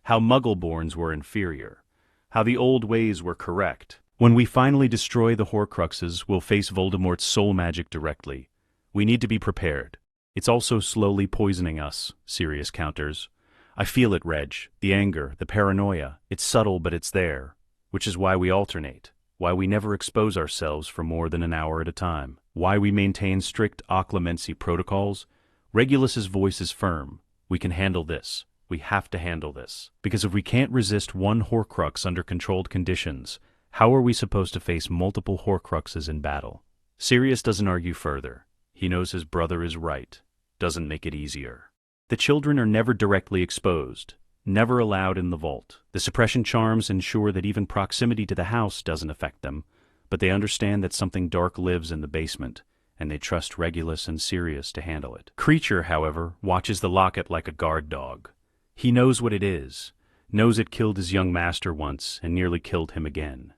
how Muggle-borns were inferior, how the old ways were correct. When we finally destroy the Horcruxes, we'll face Voldemort's soul magic directly. We need to be prepared. It's also slowly poisoning us, Sirius counters. I feel it, Reg. The anger, the paranoia. It's subtle, but it's there. Which is why we alternate. Why we never expose ourselves for more than an hour at a time. Why we maintain strict occlumency protocols. Regulus's voice is firm. We can handle this. We have to handle this. Because if we can't resist one Horcrux under controlled conditions, How are we supposed to face multiple Horcruxes in battle? Sirius doesn't argue further. He knows his brother is right. Doesn't make it easier. The children are never directly exposed, never allowed in the vault. The suppression charms ensure that even proximity to the house doesn't affect them, but they understand that something dark lives in the basement, and they trust Regulus and Sirius to handle it. Creature, however, watches the locket like a guard dog. He knows what it is, knows it killed his young master once and nearly killed him again.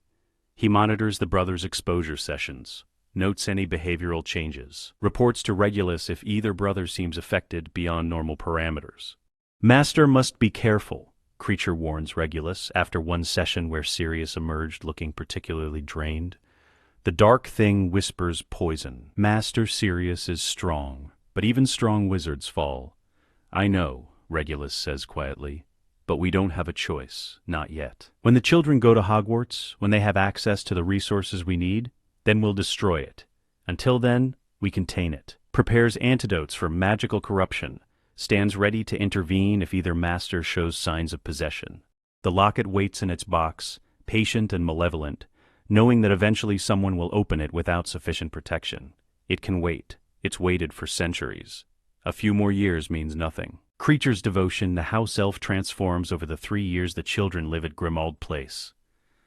He monitors the brothers' exposure sessions, notes any behavioral changes, reports to Regulus if either brother seems affected beyond normal parameters. Master must be careful, Creature warns Regulus after one session where Sirius emerged looking particularly drained. The dark thing whispers poison. Master Sirius is strong, but even strong wizards fall. I know, Regulus says quietly, but we don't have a choice, not yet. When the children go to Hogwarts, when they have access to the resources we need, then we'll destroy it. Until then, we contain it. Prepares antidotes for magical corruption, stands ready to intervene if either master shows signs of possession. The locket waits in its box, patient and malevolent, knowing that eventually someone will open it without sufficient protection. It can wait. It's waited for centuries. A few more years means nothing. Creature's devotion, the house elf transforms over the 3 years the children live at Grimmauld Place.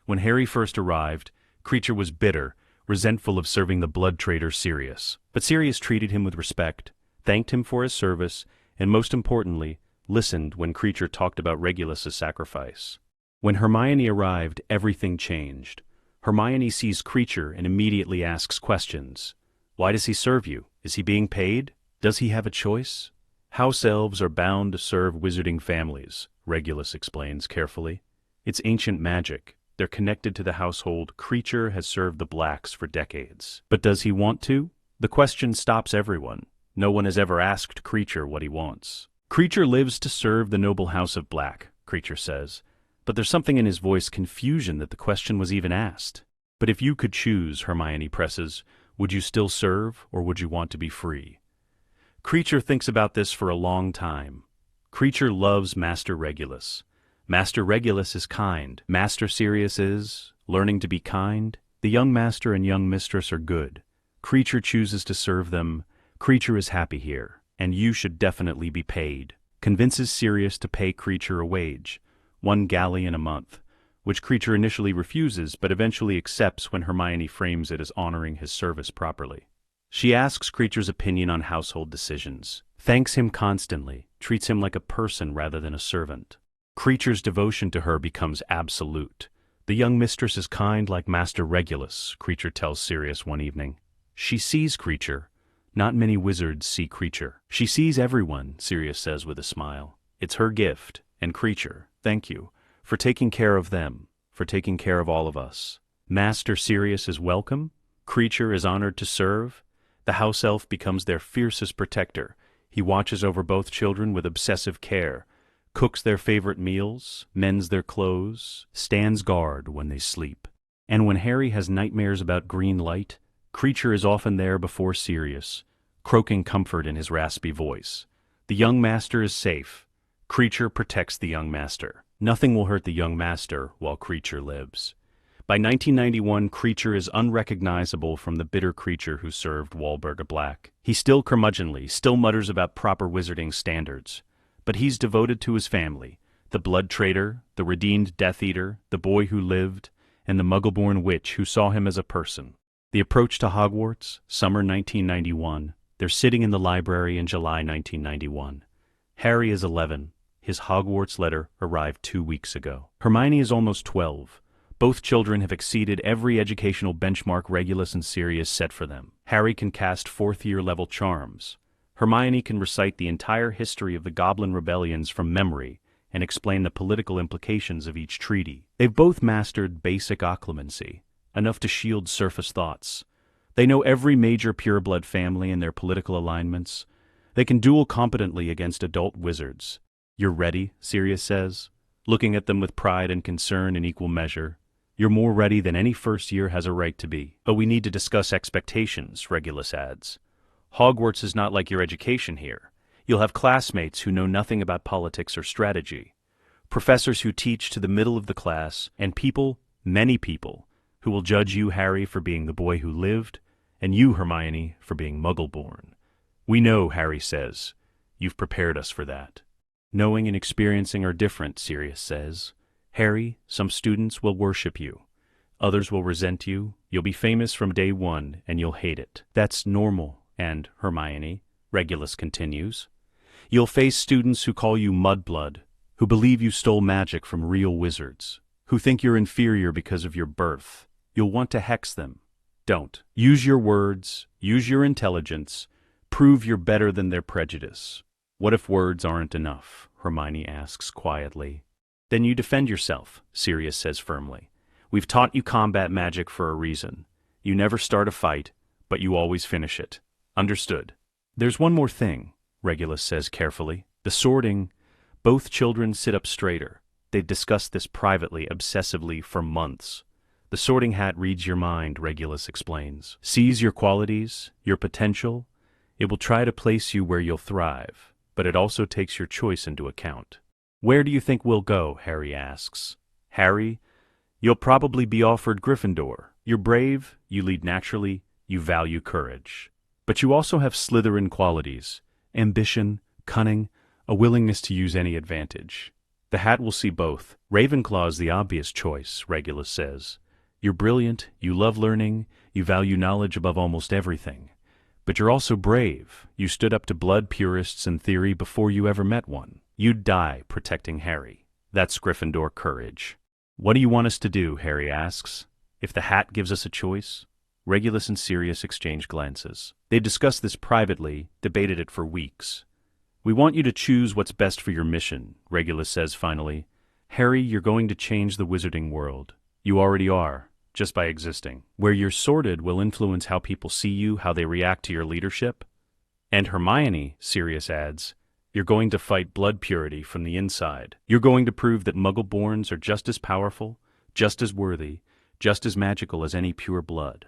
When Harry first arrived, Creature was bitter, resentful of serving the blood traitor Sirius. But Sirius treated him with respect, thanked him for his service, and most importantly, listened when Creature talked about Regulus's sacrifice. When Hermione arrived, everything changed. Hermione sees Creature and immediately asks questions. Why does he serve you? Is he being paid? Does he have a choice? House elves are bound to serve wizarding families, Regulus explains carefully. It's ancient magic. They're connected to the household. Creature has served the Blacks for decades. But does he want to? The question stops everyone. No one has ever asked Creature what he wants. Creature lives to serve the noble house of Black, Creature says. But there's something in his voice, confusion that the question was even asked. But if you could choose, Hermione presses, would you still serve, or would you want to be free? Creature thinks about this for a long time. Creature loves Master Regulus. Master Regulus is kind. Master Sirius is learning to be kind. The young master and young mistress are good. Creature chooses to serve them. Creature is happy here, and you should definitely be paid. Convinces Sirius to pay Creature a wage, 1 galleon a month, which Creature initially refuses but eventually accepts when Hermione frames it as honoring his service properly. She asks Creature's opinion on household decisions, thanks him constantly, treats him like a person rather than a servant. Creature's devotion to her becomes absolute. The young mistress is kind like Master Regulus, Creature tells Sirius one evening. She sees Creature. Not many wizards see Creature. She sees everyone, Sirius says with a smile. It's her gift, and Creature, thank you, for taking care of them, for taking care of all of us. Master Sirius is welcome. Creature is honored to serve. The house elf becomes their fiercest protector. He watches over both children with obsessive care, cooks their favorite meals, mends their clothes, stands guard when they sleep. And when Harry has nightmares about green light, Creature is often there before Sirius, croaking comfort in his raspy voice. The young master is safe. Creature protects the young master. Nothing will hurt the young master while Creature lives. By 1991, Creature is unrecognizable from the bitter Creature who served Walburga Black. He's still curmudgeonly, still mutters about proper wizarding standards. But he's devoted to his family, the blood traitor, the redeemed Death Eater, the boy who lived, and the Muggle-born witch who saw him as a person. The approach to Hogwarts, summer 1991. They're sitting in the library in July 1991. Harry is 11. His Hogwarts letter arrived 2 weeks ago. Hermione is almost 12. Both children have exceeded every educational benchmark Regulus and Sirius set for them. Harry can cast 4th-year level charms. Hermione can recite the entire history of the Goblin rebellions from memory and explain the political implications of each treaty. They've both mastered basic occlumency, enough to shield surface thoughts. They know every major pureblood family and their political alignments. They can duel competently against adult wizards. You're ready, Sirius says, looking at them with pride and concern in equal measure. You're more ready than any first year has a right to be. But we need to discuss expectations, Regulus adds. Hogwarts is not like your education here. You'll have classmates who know nothing about politics or strategy, professors who teach to the middle of the class, and people, many people, who will judge you, Harry, for being the boy who lived, and you, Hermione, for being Muggle-born. We know, Harry says. You've prepared us for that. Knowing and experiencing are different, Sirius says. Harry, some students will worship you. Others will resent you. You'll be famous from day one, and you'll hate it. That's normal. And, Hermione, Regulus continues, you'll face students who call you mudblood, who believe you stole magic from real wizards, who think you're inferior because of your birth. You'll want to hex them. Don't. Use your words, use your intelligence, prove you're better than their prejudice. What if words aren't enough? Hermione asks quietly. Then you defend yourself, Sirius says firmly. We've taught you combat magic for a reason. You never start a fight, but you always finish it. Understood. There's one more thing, Regulus says carefully. The sorting. Both children sit up straighter. They've discussed this privately, obsessively, for months. The sorting hat reads your mind, Regulus explains. Sees your qualities, your potential. It will try to place you where you'll thrive, but it also takes your choice into account. Where do you think we'll go? Harry asks. Harry, you'll probably be offered Gryffindor. You're brave, you lead naturally, you value courage. But you also have Slytherin qualities, ambition, cunning, a willingness to use any advantage. The hat will see both. Ravenclaw's the obvious choice, Regulus says. You're brilliant, you love learning, you value knowledge above almost everything. But you're also brave. You stood up to blood purists in theory before you ever met one. You'd die protecting Harry. That's Gryffindor courage. What do you want us to do? Harry asks. If the hat gives us a choice? Regulus and Sirius exchange glances. They've discussed this privately, debated it for weeks. We want you to choose what's best for your mission, Regulus says finally. Harry, you're going to change the wizarding world. You already are, just by existing. Where you're sorted will influence how people see you, how they react to your leadership. And Hermione, Sirius adds, you're going to fight blood purity from the inside. You're going to prove that Muggle-borns are just as powerful, just as worthy, just as magical as any pure blood.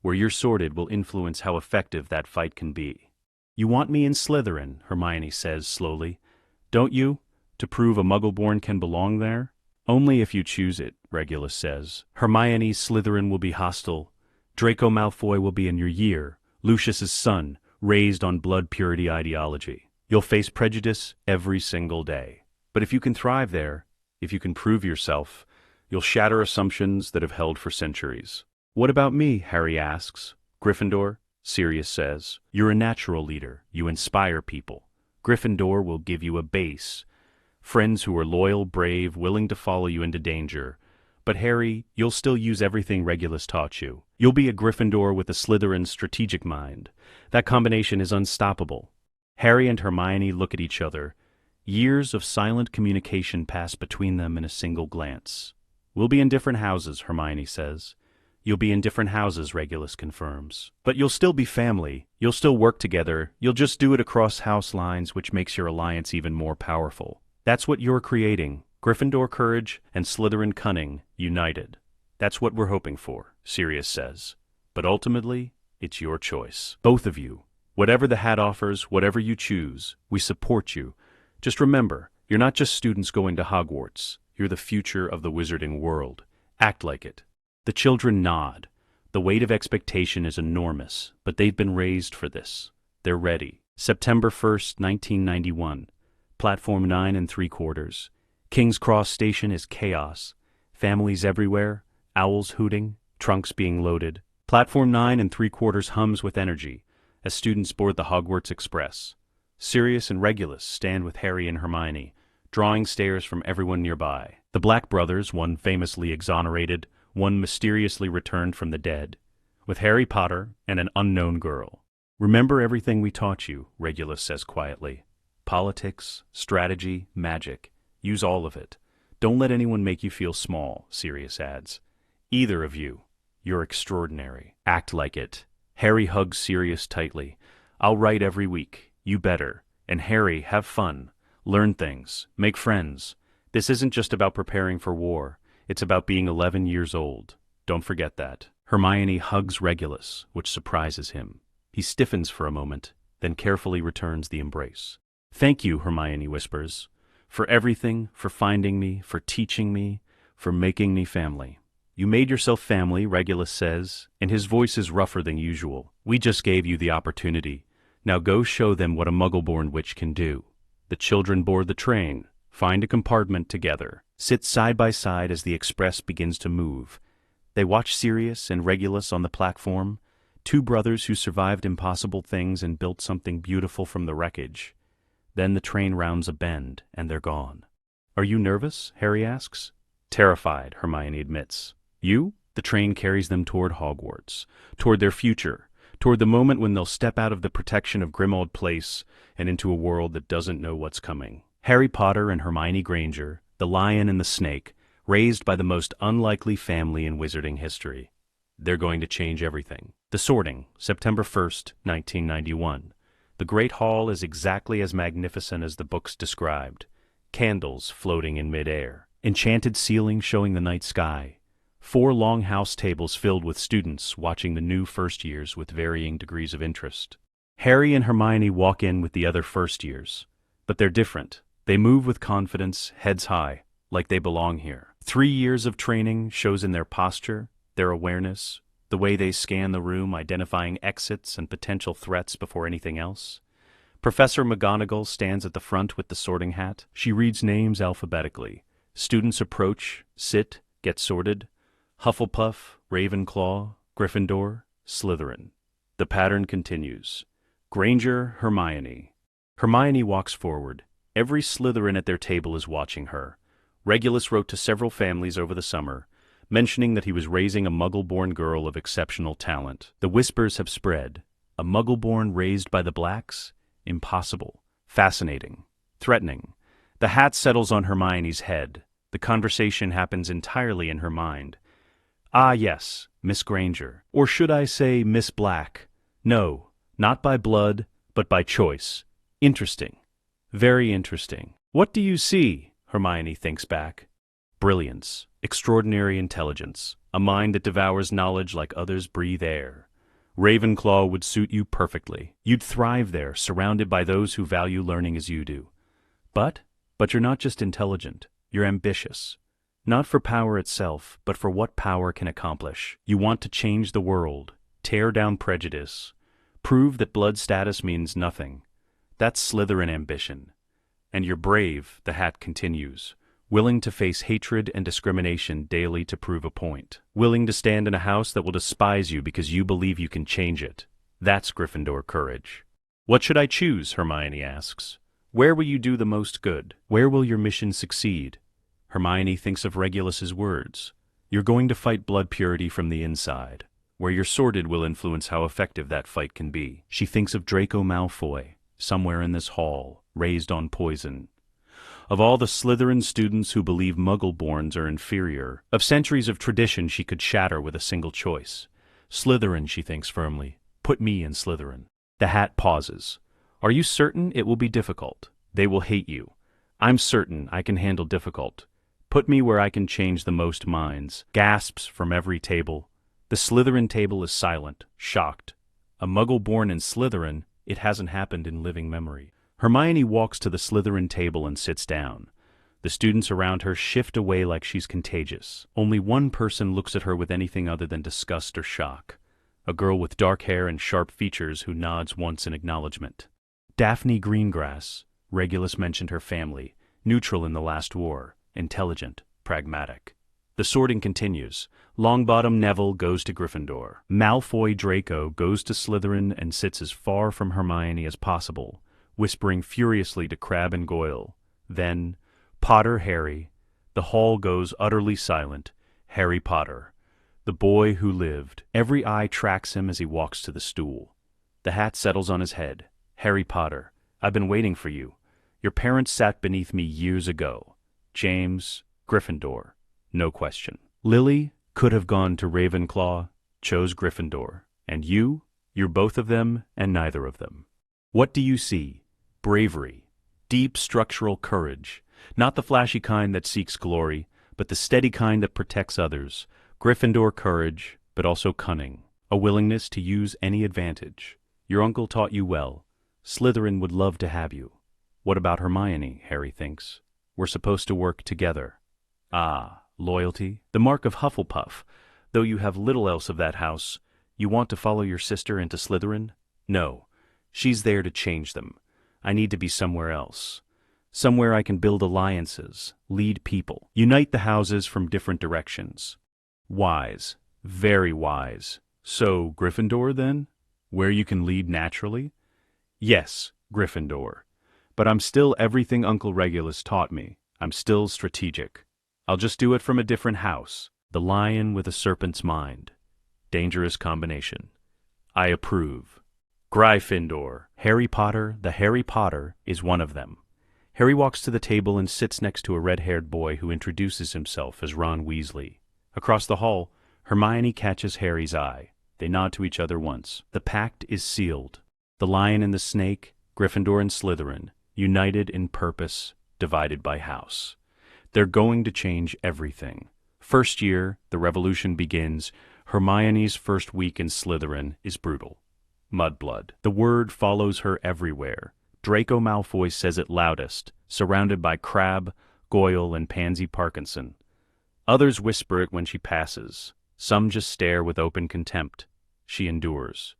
Where you're sorted will influence how effective that fight can be. You want me in Slytherin, Hermione says slowly. Don't you? To prove a Muggle-born can belong there? Only if you choose it, Regulus says. Hermione's Slytherin will be hostile. Draco Malfoy will be in your year, Lucius's son, raised on blood purity ideology. You'll face prejudice every single day. But if you can thrive there, if you can prove yourself, you'll shatter assumptions that have held for centuries. What about me? Harry asks. Gryffindor, Sirius says. You're a natural leader. You inspire people. Gryffindor will give you a base. Friends who are loyal, brave, willing to follow you into danger. But Harry, you'll still use everything Regulus taught you. You'll be a Gryffindor with a Slytherin strategic mind. That combination is unstoppable. Harry and Hermione look at each other. Years of silent communication pass between them in a single glance. We'll be in different houses, Hermione says. You'll be in different houses, Regulus confirms. But you'll still be family. You'll still work together. You'll just do it across house lines, which makes your alliance even more powerful. That's what you're creating. Gryffindor courage and Slytherin cunning united. That's what we're hoping for, Sirius says. But ultimately, it's your choice. Both of you. Whatever the hat offers, whatever you choose, we support you. Just remember, you're not just students going to Hogwarts. You're the future of the wizarding world. Act like it. The children nod. The weight of expectation is enormous, but they've been raised for this. They're ready. September 1st, 1991. Platform 9 3/4. King's Cross Station is chaos. Families everywhere, owls hooting, trunks being loaded. Platform 9 3/4 hums with energy as students board the Hogwarts Express. Sirius and Regulus stand with Harry and Hermione, drawing stares from everyone nearby. The Black brothers, one famously exonerated, one mysteriously returned from the dead, with Harry Potter and an unknown girl. Remember everything we taught you, Regulus says quietly. Politics, strategy, magic. Use all of it. Don't let anyone make you feel small, Sirius adds. Either of you. You're extraordinary. Act like it. Harry hugs Sirius tightly. I'll write every week. You better. And Harry, have fun. Learn things. Make friends. This isn't just about preparing for war. It's about being 11 years old. Don't forget that. Hermione hugs Regulus, which surprises him. He stiffens for a moment, then carefully returns the embrace. Thank you, Hermione whispers, for everything, for finding me, for teaching me, for making me family. You made yourself family, Regulus says, and his voice is rougher than usual. We just gave you the opportunity. Now go show them what a Muggle-born witch can do. The children board the train, find a compartment together, sit side by side as the express begins to move. They watch Sirius and Regulus on the platform, two brothers who survived impossible things and built something beautiful from the wreckage. Then the train rounds a bend, and they're gone. Are you nervous? Harry asks. Terrified, Hermione admits. You? The train carries them toward Hogwarts, toward their future, toward the moment when they'll step out of the protection of Grimmauld Place and into a world that doesn't know what's coming. Harry Potter and Hermione Granger, the Lion and the Snake, raised by the most unlikely family in wizarding history. They're going to change everything. The Sorting, September 1st, 1991. The Great Hall is exactly as magnificent as the books described. Candles floating in midair. Enchanted ceiling showing the night sky. 4 long house tables filled with students watching the new first years with varying degrees of interest. Harry and Hermione walk in with the other first years. But they're different. They move with confidence, heads high, like they belong here. 3 years of training shows in their posture, their awareness, the way they scan the room, identifying exits and potential threats before anything else. Professor McGonagall stands at the front with the sorting hat. She reads names alphabetically. Students approach, sit, get sorted. Hufflepuff, Ravenclaw, Gryffindor, Slytherin. The pattern continues. Granger, Hermione. Hermione walks forward. Every Slytherin at their table is watching her. Regulus wrote to several families over the summer, mentioning that he was raising a Muggle-born girl of exceptional talent. The whispers have spread. A Muggle-born raised by the Blacks? Impossible. Fascinating. Threatening. The hat settles on Hermione's head. The conversation happens entirely in her mind. Ah, yes, Miss Granger. Or should I say Miss Black? No, not by blood, but by choice. Interesting. Very interesting. What do you see? Hermione thinks back. Brilliance, extraordinary intelligence, a mind that devours knowledge like others breathe air. Ravenclaw would suit you perfectly. You'd thrive there, surrounded by those who value learning as you do. But you're not just intelligent, you're ambitious. Not for power itself, but for what power can accomplish. You want to change the world, tear down prejudice, prove that blood status means nothing. That's Slytherin ambition. And you're brave, the hat continues, willing to face hatred and discrimination daily to prove a point. Willing to stand in a house that will despise you because you believe you can change it. That's Gryffindor courage. What should I choose? Hermione asks. Where will you do the most good? Where will your mission succeed? Hermione thinks of Regulus's words. You're going to fight blood purity from the inside. Where you're sorted will influence how effective that fight can be. She thinks of Draco Malfoy, somewhere in this hall, raised on poison. Of all the Slytherin students who believe Muggle-borns are inferior, of centuries of tradition she could shatter with a single choice. Slytherin, she thinks firmly. Put me in Slytherin. The hat pauses. Are you certain it will be difficult? They will hate you. I'm certain I can handle difficult. Put me where I can change the most minds. Gasps from every table. The Slytherin table is silent, shocked. A Muggle born in Slytherin, it hasn't happened in living memory. Hermione walks to the Slytherin table and sits down. The students around her shift away like she's contagious. Only one person looks at her with anything other than disgust or shock. A girl with dark hair and sharp features who nods once in acknowledgement. Daphne Greengrass. Regulus mentioned her family. Neutral in the last war. Intelligent. Pragmatic. The sorting continues. Longbottom Neville goes to Gryffindor. Malfoy Draco goes to Slytherin and sits as far from Hermione as possible, whispering furiously to Crabbe and Goyle. Then, Potter Harry. The hall goes utterly silent. Harry Potter. The boy who lived. Every eye tracks him as he walks to the stool. The hat settles on his head. Harry Potter. I've been waiting for you. Your parents sat beneath me years ago. James, Gryffindor. No question. Lily could have gone to Ravenclaw, chose Gryffindor. And you? You're both of them and neither of them. What do you see? Bravery. Deep structural courage. Not the flashy kind that seeks glory, but the steady kind that protects others. Gryffindor courage, but also cunning. A willingness to use any advantage. Your uncle taught you well. Slytherin would love to have you. What about Hermione, Harry thinks. We're supposed to work together. Ah, loyalty, the mark of Hufflepuff. Though you have little else of that house, you want to follow your sister into Slytherin? No. She's there to change them. I need to be somewhere else. Somewhere I can build alliances, lead people, unite the houses from different directions. Wise. Very wise. So, Gryffindor, then? Where you can lead naturally? Yes, Gryffindor. But I'm still everything Uncle Regulus taught me. I'm still strategic. I'll just do it from a different house. The lion with a serpent's mind. Dangerous combination. I approve. Gryffindor. Harry Potter, the Harry Potter, is one of them. Harry walks to the table and sits next to a red-haired boy who introduces himself as Ron Weasley. Across the hall, Hermione catches Harry's eye. They nod to each other once. The pact is sealed. The lion and the snake, Gryffindor and Slytherin, united in purpose, divided by house. They're going to change everything. First year, the revolution begins. Hermione's first week in Slytherin is brutal. Mudblood. The word follows her everywhere. Draco Malfoy says it loudest, surrounded by Crabbe, Goyle, and Pansy Parkinson. Others whisper it when she passes. Some just stare with open contempt. She endures.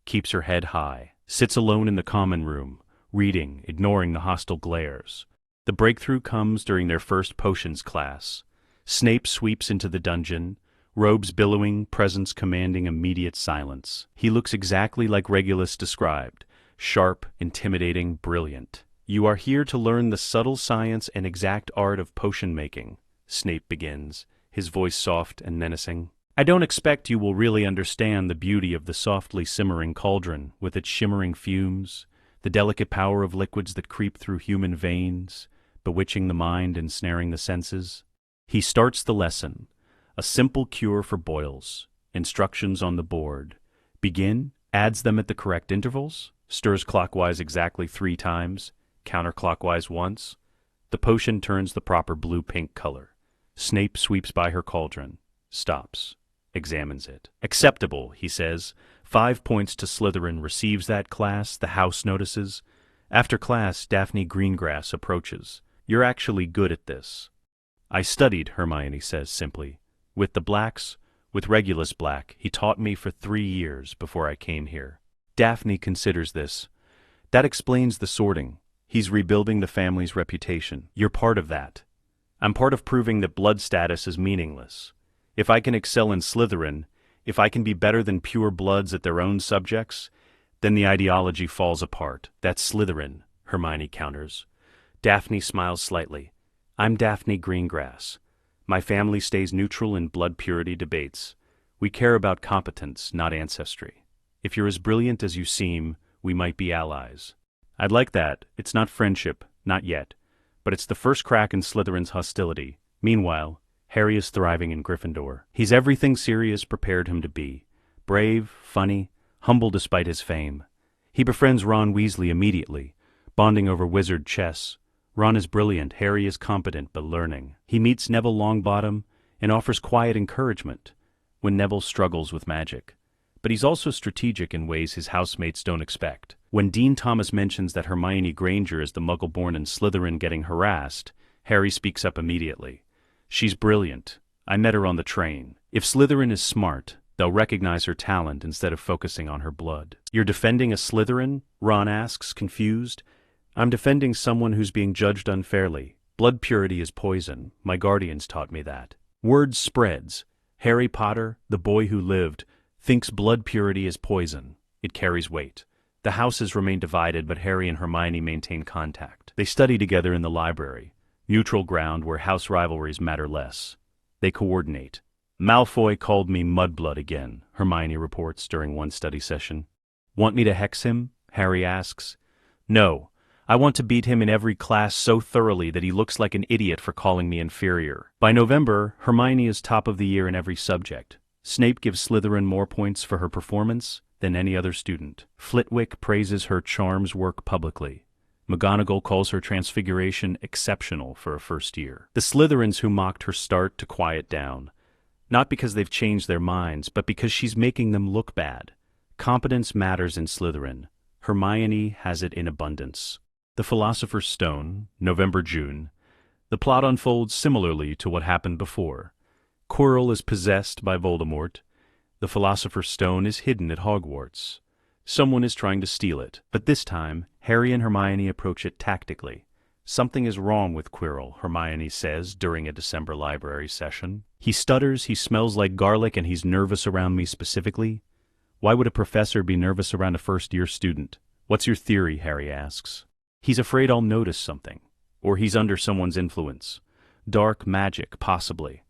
Keeps her head high. Sits alone in the common room, reading, ignoring the hostile glares. The breakthrough comes during their first potions class. Snape sweeps into the dungeon, robes billowing, presence commanding immediate silence. He looks exactly like Regulus described, sharp, intimidating, brilliant. You are here to learn the subtle science and exact art of potion making, Snape begins, his voice soft and menacing. I don't expect you will really understand the beauty of the softly simmering cauldron with its shimmering fumes, the delicate power of liquids that creep through human veins, bewitching the mind and snaring the senses. He starts the lesson. A simple cure for boils. Instructions on the board. Begin, adds them at the correct intervals, stirs clockwise exactly 3 times, counterclockwise once. The potion turns the proper blue-pink color. Snape sweeps by her cauldron, stops, examines it. Acceptable, he says. 5 points to Slytherin receives that class, the house notices. After class, Daphne Greengrass approaches. You're actually good at this. I studied, Hermione says simply. With the Blacks, with Regulus Black, he taught me for 3 years before I came here. Daphne considers this. That explains the sorting. He's rebuilding the family's reputation. You're part of that. I'm part of proving that blood status is meaningless. If I can excel in Slytherin, if I can be better than pure bloods at their own subjects, then the ideology falls apart. That's Slytherin, Hermione counters. Daphne smiles slightly. I'm Daphne Greengrass. My family stays neutral in blood purity debates. We care about competence, not ancestry. If you're as brilliant as you seem, we might be allies. I'd like that. It's not friendship, not yet. But it's the first crack in Slytherin's hostility. Meanwhile, Harry is thriving in Gryffindor. He's everything Sirius prepared him to be. Brave, funny, humble despite his fame. He befriends Ron Weasley immediately, bonding over wizard chess. Ron is brilliant, Harry is competent but learning. He meets Neville Longbottom and offers quiet encouragement when Neville struggles with magic. But he's also strategic in ways his housemates don't expect. When Dean Thomas mentions that Hermione Granger is the Muggle-born in Slytherin getting harassed, Harry speaks up immediately. She's brilliant. I met her on the train. If Slytherin is smart, they'll recognize her talent instead of focusing on her blood. You're defending a Slytherin? Ron asks, confused. I'm defending someone who's being judged unfairly. Blood purity is poison. My guardians taught me that. Word spreads. Harry Potter, the boy who lived, thinks blood purity is poison. It carries weight. The houses remain divided, but Harry and Hermione maintain contact. They study together in the library, neutral ground where house rivalries matter less. They coordinate. Malfoy called me mudblood again, Hermione reports during one study session. Want me to hex him? Harry asks. No. I want to beat him in every class so thoroughly that he looks like an idiot for calling me inferior. By November, Hermione is top of the year in every subject. Snape gives Slytherin more points for her performance than any other student. Flitwick praises her charms work publicly. McGonagall calls her transfiguration exceptional for a first year. The Slytherins who mocked her start to quiet down. Not because they've changed their minds, but because she's making them look bad. Competence matters in Slytherin. Hermione has it in abundance. The Philosopher's Stone, November-June. The plot unfolds similarly to what happened before. Quirrell is possessed by Voldemort. The Philosopher's Stone is hidden at Hogwarts. Someone is trying to steal it, but this time, Harry and Hermione approach it tactically. Something is wrong with Quirrell, Hermione says during a December library session. He stutters, he smells like garlic, and he's nervous around me specifically. Why would a professor be nervous around a first-year student? What's your theory? Harry asks. He's afraid I'll notice something. Or he's under someone's influence. Dark magic, possibly.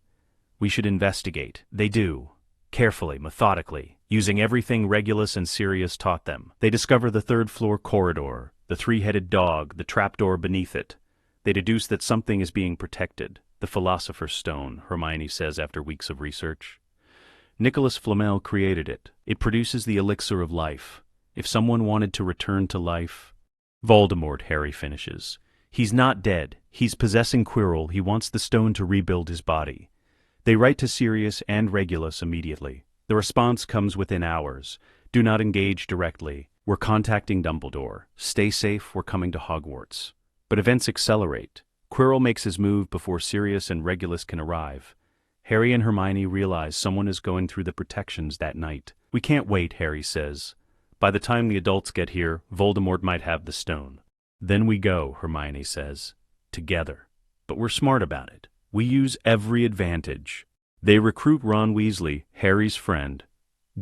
We should investigate. They do. Carefully, methodically, using everything Regulus and Sirius taught them. They discover the third-floor corridor, the three-headed dog, the trapdoor beneath it. They deduce that something is being protected. The Philosopher's Stone, Hermione says after weeks of research. Nicholas Flamel created it. It produces the elixir of life. If someone wanted to return to life... Voldemort, Harry finishes. He's not dead. He's possessing Quirrell. He wants the stone to rebuild his body. They write to Sirius and Regulus immediately. The response comes within hours. Do not engage directly. We're contacting Dumbledore. Stay safe. We're coming to Hogwarts. But events accelerate. Quirrell makes his move before Sirius and Regulus can arrive. Harry and Hermione realize someone is going through the protections that night. We can't wait, Harry says. By the time the adults get here, Voldemort might have the stone. Then we go, Hermione says. Together. But we're smart about it. We use every advantage. They recruit Ron Weasley, Harry's friend.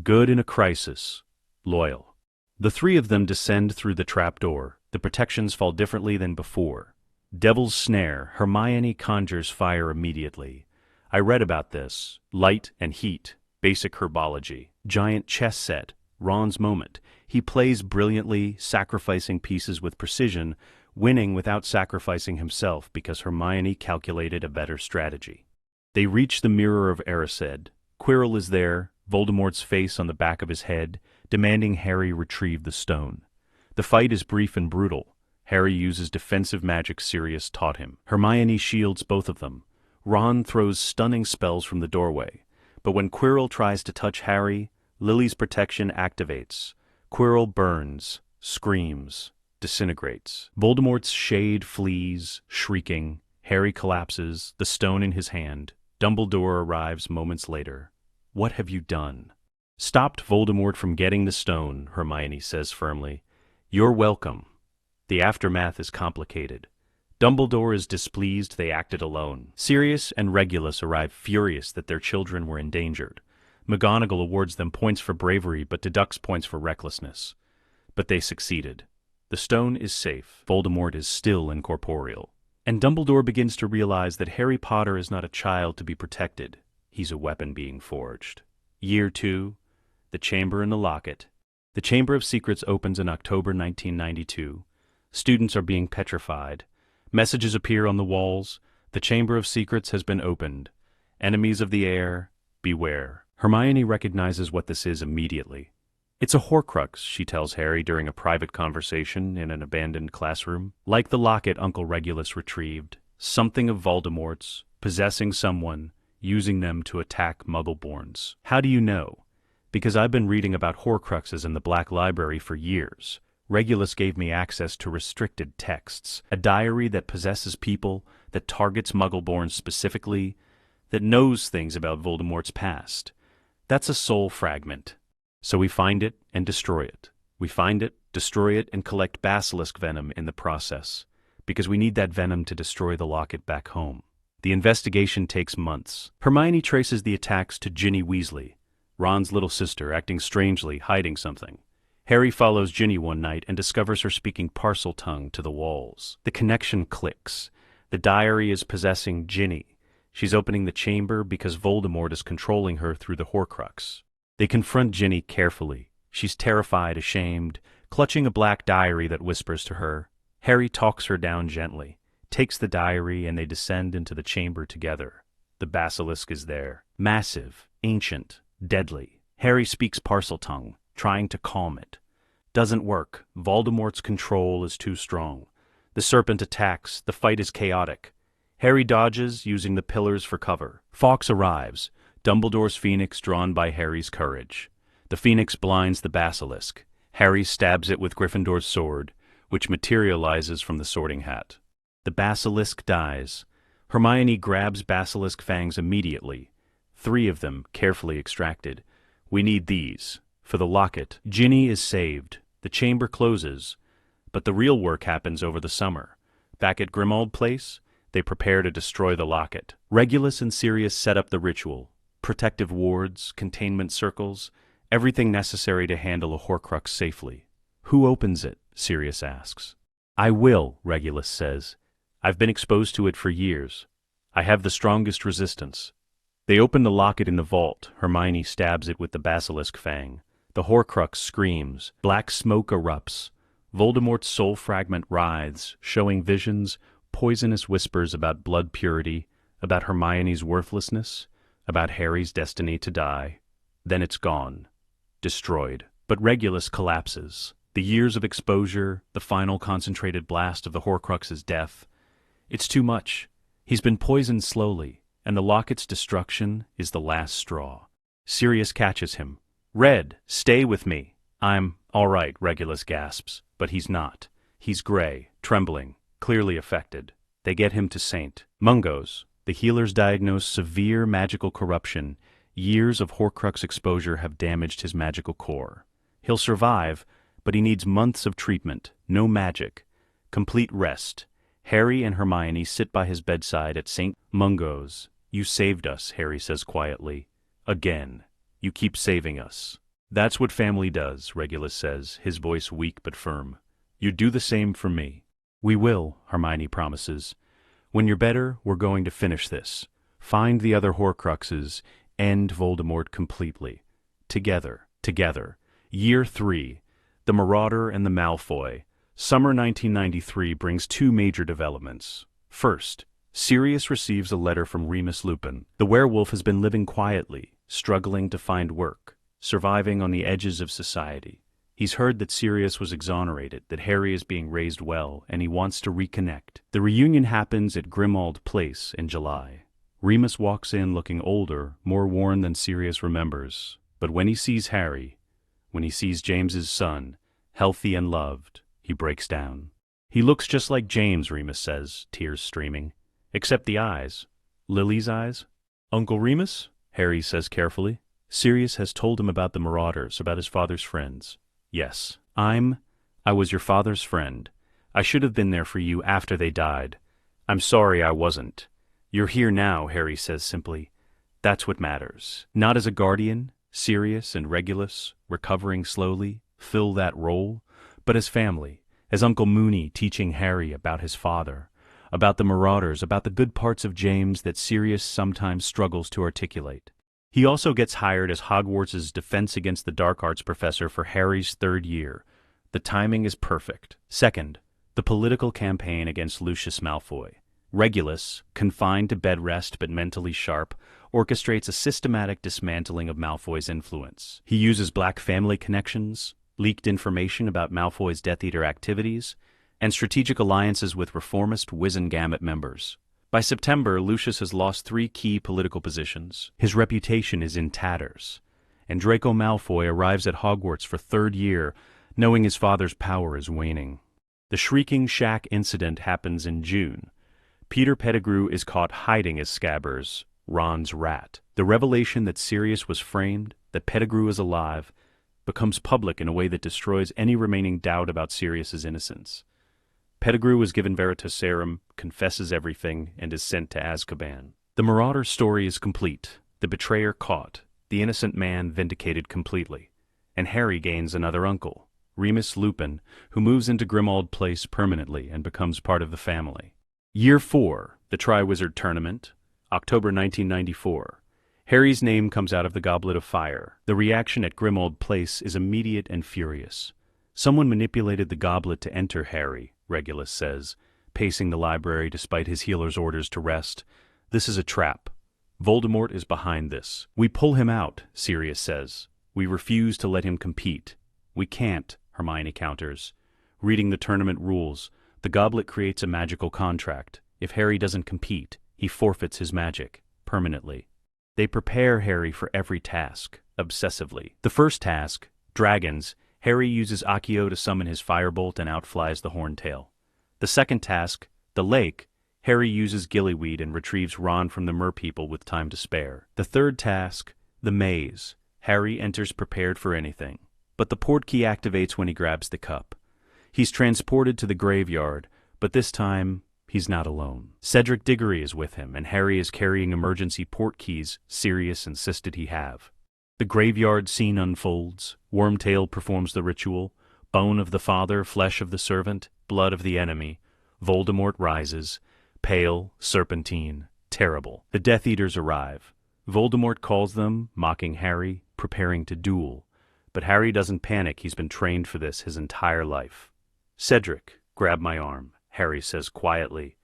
Good in a crisis. Loyal. The three of them descend through the trapdoor. The protections fall differently than before. Devil's Snare. Hermione conjures fire immediately. I read about this. Light and heat. Basic herbology. Giant chess set. Ron's moment. He plays brilliantly, sacrificing pieces with precision, winning without sacrificing himself because Hermione calculated a better strategy. They reach the Mirror of Erised. Quirrell is there, Voldemort's face on the back of his head, demanding Harry retrieve the stone. The fight is brief and brutal. Harry uses defensive magic Sirius taught him. Hermione shields both of them. Ron throws stunning spells from the doorway. But when Quirrell tries to touch Harry, Lily's protection activates. Quirrell burns, screams, disintegrates. Voldemort's shade flees, shrieking. Harry collapses, the stone in his hand. Dumbledore arrives moments later. What have you done? Stopped Voldemort from getting the stone, Hermione says firmly. You're welcome. The aftermath is complicated. Dumbledore is displeased they acted alone. Sirius and Regulus arrive furious that their children were endangered. McGonagall awards them points for bravery but deducts points for recklessness. But they succeeded. The stone is safe. Voldemort is still incorporeal. And Dumbledore begins to realize that Harry Potter is not a child to be protected. He's a weapon being forged. Year 2, The Chamber in the Locket. The Chamber of Secrets opens in October 1992. Students are being petrified. Messages appear on the walls. The Chamber of Secrets has been opened. Enemies of the air, beware. Hermione recognizes what this is immediately. It's a Horcrux, she tells Harry during a private conversation in an abandoned classroom. Like the locket Uncle Regulus retrieved, something of Voldemort's, possessing someone, using them to attack Muggleborns. How do you know? Because I've been reading about Horcruxes in the Black Library for years. Regulus gave me access to restricted texts, a diary that possesses people, that targets Muggleborns specifically, that knows things about Voldemort's past. That's a soul fragment. So we find it and destroy it. We find it, destroy it, and collect basilisk venom in the process, because we need that venom to destroy the locket back home. The investigation takes months. Hermione traces the attacks to Ginny Weasley, Ron's little sister, acting strangely, hiding something. Harry follows Ginny one night and discovers her speaking Parseltongue to the walls. The connection clicks. The diary is possessing Ginny. She's opening the chamber because Voldemort is controlling her through the Horcrux. They confront Ginny carefully. She's terrified, ashamed, clutching a black diary that whispers to her. Harry talks her down gently, takes the diary, and they descend into the chamber together. The basilisk is there. Massive, ancient, deadly. Harry speaks Parseltongue, trying to calm it. Doesn't work. Voldemort's control is too strong. The serpent attacks. The fight is chaotic. Harry dodges, using the pillars for cover. Fawkes arrives, Dumbledore's phoenix drawn by Harry's courage. The phoenix blinds the basilisk. Harry stabs it with Gryffindor's sword, which materializes from the sorting hat. The basilisk dies. Hermione grabs basilisk fangs immediately. 3 of them, carefully extracted. We need these. For the locket. Ginny is saved. The chamber closes. But the real work happens over the summer. Back at Grimmauld Place, they prepare to destroy the locket. Regulus and Sirius set up the ritual. Protective wards, containment circles, everything necessary to handle a Horcrux safely. Who opens it? Sirius asks. I will, Regulus says. I've been exposed to it for years. I have the strongest resistance. They open the locket in the vault. Hermione stabs it with the basilisk fang. The Horcrux screams. Black smoke erupts. Voldemort's soul fragment writhes, showing visions, poisonous whispers about blood purity, about Hermione's worthlessness, about Harry's destiny to die. Then it's gone. Destroyed. But Regulus collapses. The years of exposure, the final concentrated blast of the Horcrux's death. It's too much. He's been poisoned slowly, and the locket's destruction is the last straw. Sirius catches him. Red, stay with me. I'm all right, Regulus gasps, but he's not. He's gray, trembling, clearly affected. They get him to St. Mungo's. The healers diagnose severe magical corruption. Years of Horcrux exposure have damaged his magical core. He'll survive, but he needs months of treatment, no magic, complete rest. Harry and Hermione sit by his bedside at St. Mungo's. You saved us, Harry says quietly. Again. You keep saving us. That's what family does, Regulus says, his voice weak but firm. You do the same for me. We will, Hermione promises. When you're better, we're going to finish this. Find the other Horcruxes, end Voldemort completely. Together. Year 3. The Marauder and the Malfoy. Summer 1993 brings 2 major developments. First, Sirius receives a letter from Remus Lupin. The werewolf has been living quietly, struggling to find work, surviving on the edges of society. He's heard that Sirius was exonerated, that Harry is being raised well, and he wants to reconnect. The reunion happens at Grimmauld Place in July. Remus walks in looking older, more worn than Sirius remembers. But when he sees Harry, when he sees James's son, healthy and loved, he breaks down. He looks just like James, Remus says, tears streaming. Except the eyes. Lily's eyes? Uncle Remus? Harry says carefully. Sirius has told him about the Marauders, about his father's friends. Yes, I was your father's friend. I should have been there for you after they died. I'm sorry I wasn't. You're here now, Harry says simply. That's what matters. Not as a guardian, Sirius and Regulus, recovering slowly, fill that role, but as family, as Uncle Moony teaching Harry about his father, about the Marauders, about the good parts of James that Sirius sometimes struggles to articulate. He also gets hired as Hogwarts' Defense Against the Dark Arts professor for Harry's 3rd year. The timing is perfect. Second, the political campaign against Lucius Malfoy. Regulus, confined to bed rest but mentally sharp, orchestrates a systematic dismantling of Malfoy's influence. He uses black family connections, leaked information about Malfoy's Death Eater activities, and strategic alliances with reformist Wizengamot members. By September, Lucius has lost 3 key political positions. His reputation is in tatters. And Draco Malfoy arrives at Hogwarts for 3rd year, knowing his father's power is waning. The Shrieking Shack incident happens in June. Peter Pettigrew is caught hiding as Scabbers, Ron's rat. The revelation that Sirius was framed, that Pettigrew is alive, becomes public in a way that destroys any remaining doubt about Sirius's innocence. Pettigrew is given Veritaserum, confesses everything, and is sent to Azkaban. The Marauder story is complete, the betrayer caught, the innocent man vindicated completely, and Harry gains another uncle, Remus Lupin, who moves into Grimmauld Place permanently and becomes part of the family. Year 4, the Triwizard Tournament, October 1994. Harry's name comes out of the Goblet of Fire. The reaction at Grimmauld Place is immediate and furious. Someone manipulated the goblet to enter Harry, Regulus says, pacing the library despite his healer's orders to rest. This is a trap. Voldemort is behind this. We pull him out, Sirius says. We refuse to let him compete. We can't, Hermione counters. Reading the tournament rules, the goblet creates a magical contract. If Harry doesn't compete, he forfeits his magic, permanently. They prepare Harry for every task, obsessively. The first task, dragons, Harry uses Accio to summon his firebolt and outflies the Horntail. The second task, the lake, Harry uses gillyweed and retrieves Ron from the merpeople with time to spare. The third task, the maze. Harry enters prepared for anything. But the portkey activates when he grabs the cup. He's transported to the graveyard, but this time, he's not alone. Cedric Diggory is with him, and Harry is carrying emergency portkeys Sirius insisted he have. The graveyard scene unfolds. Wormtail performs the ritual. Bone of the father, flesh of the servant, blood of the enemy. Voldemort rises. Pale, serpentine, terrible. The Death Eaters arrive. Voldemort calls them, mocking Harry, preparing to duel. But Harry doesn't panic. He's been trained for this his entire life. "Cedric, grab my arm," Harry says quietly.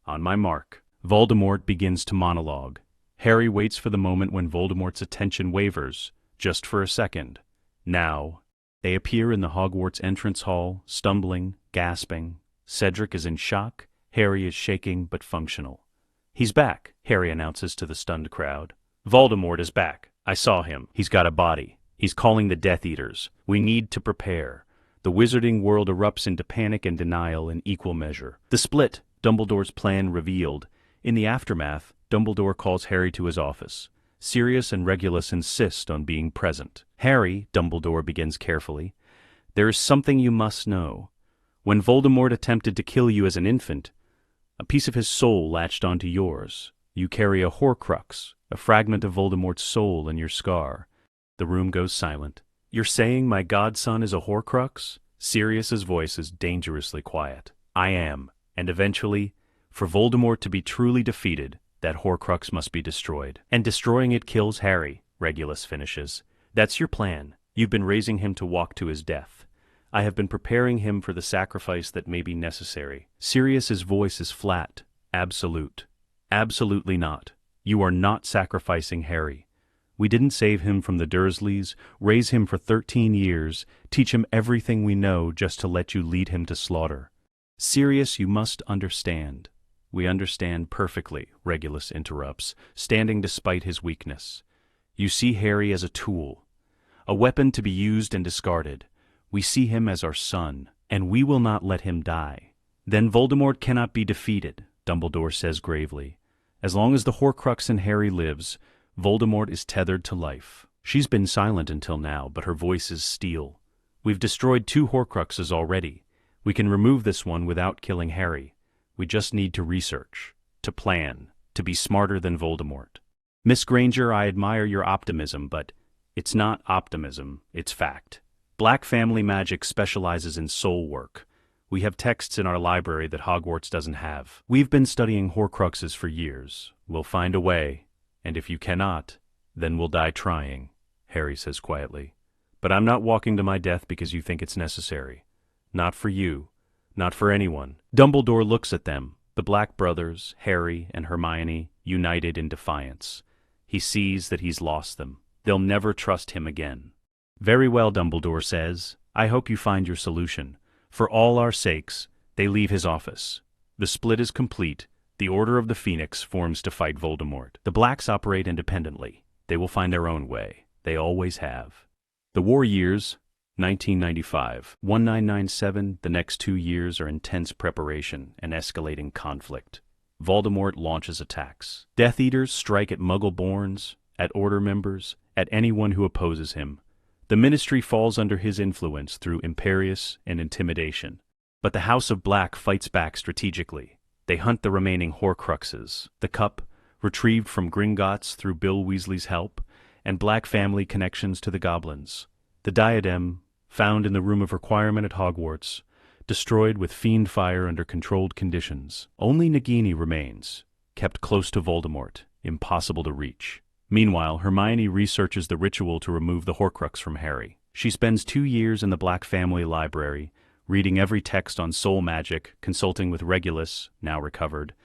"On my mark." Voldemort begins to monologue. Harry waits for the moment when Voldemort's attention wavers, just for a second. Now, they appear in the Hogwarts entrance hall, stumbling, gasping. Cedric is in shock. Harry is shaking but functional. "He's back," Harry announces to the stunned crowd. "Voldemort is back. I saw him. He's got a body. He's calling the Death Eaters. We need to prepare." The wizarding world erupts into panic and denial in equal measure. The split, Dumbledore's plan revealed. In the aftermath, Dumbledore calls Harry to his office. Sirius and Regulus insist on being present. "Harry," Dumbledore begins carefully, "there is something you must know. When Voldemort attempted to kill you as an infant, a piece of his soul latched onto yours. You carry a Horcrux, a fragment of Voldemort's soul in your scar." The room goes silent. "You're saying my godson is a Horcrux?" Sirius's voice is dangerously quiet. "I am, and eventually, for Voldemort to be truly defeated, that Horcrux must be destroyed. And destroying it kills Harry," Regulus finishes. "That's your plan. You've been raising him to walk to his death. I have been preparing him for the sacrifice that may be necessary." Sirius's voice is flat, absolute. "Absolutely not. You are not sacrificing Harry. We didn't save him from the Dursleys, raise him for 13 years, teach him everything we know just to let you lead him to slaughter." "Sirius, you must understand." "We understand perfectly," Regulus interrupts, standing despite his weakness. "You see Harry as a tool, a weapon to be used and discarded. We see him as our son, and we will not let him die." "Then Voldemort cannot be defeated," Dumbledore says gravely. "As long as the Horcrux in Harry lives, Voldemort is tethered to life." She's been silent until now, but her voice is steel. "We've destroyed 2 Horcruxes already. We can remove this one without killing Harry. We just need to research, to plan, to be smarter than Voldemort." "Miss Granger, I admire your optimism, but it's not optimism, it's fact. Black family magic specializes in soul work. We have texts in our library that Hogwarts doesn't have. We've been studying Horcruxes for years. We'll find a way. And if you cannot, then we'll die trying," Harry says quietly. "But I'm not walking to my death because you think it's necessary. Not for you. Not for anyone." Dumbledore looks at them, the Black brothers, Harry and Hermione, united in defiance. He sees that he's lost them. They'll never trust him again. "Very well," Dumbledore says. "I hope you find your solution. For all our sakes," they leave his office. The split is complete. The Order of the Phoenix forms to fight Voldemort. The Blacks operate independently. They will find their own way. They always have. The war years, 1995. 1997, the next 2 years are intense preparation and escalating conflict. Voldemort launches attacks. Death Eaters strike at Muggle-borns, at Order members, at anyone who opposes him. The Ministry falls under his influence through imperious and intimidation. But the House of Black fights back strategically. They hunt the remaining Horcruxes, the cup, retrieved from Gringotts through Bill Weasley's help, and Black family connections to the goblins. The diadem, found in the Room of Requirement at Hogwarts, destroyed with fiend fire under controlled conditions. Only Nagini remains, kept close to Voldemort, impossible to reach. Meanwhile, Hermione researches the ritual to remove the Horcrux from Harry. She spends 2 years in the Black family library, reading every text on soul magic, consulting with Regulus, now recovered,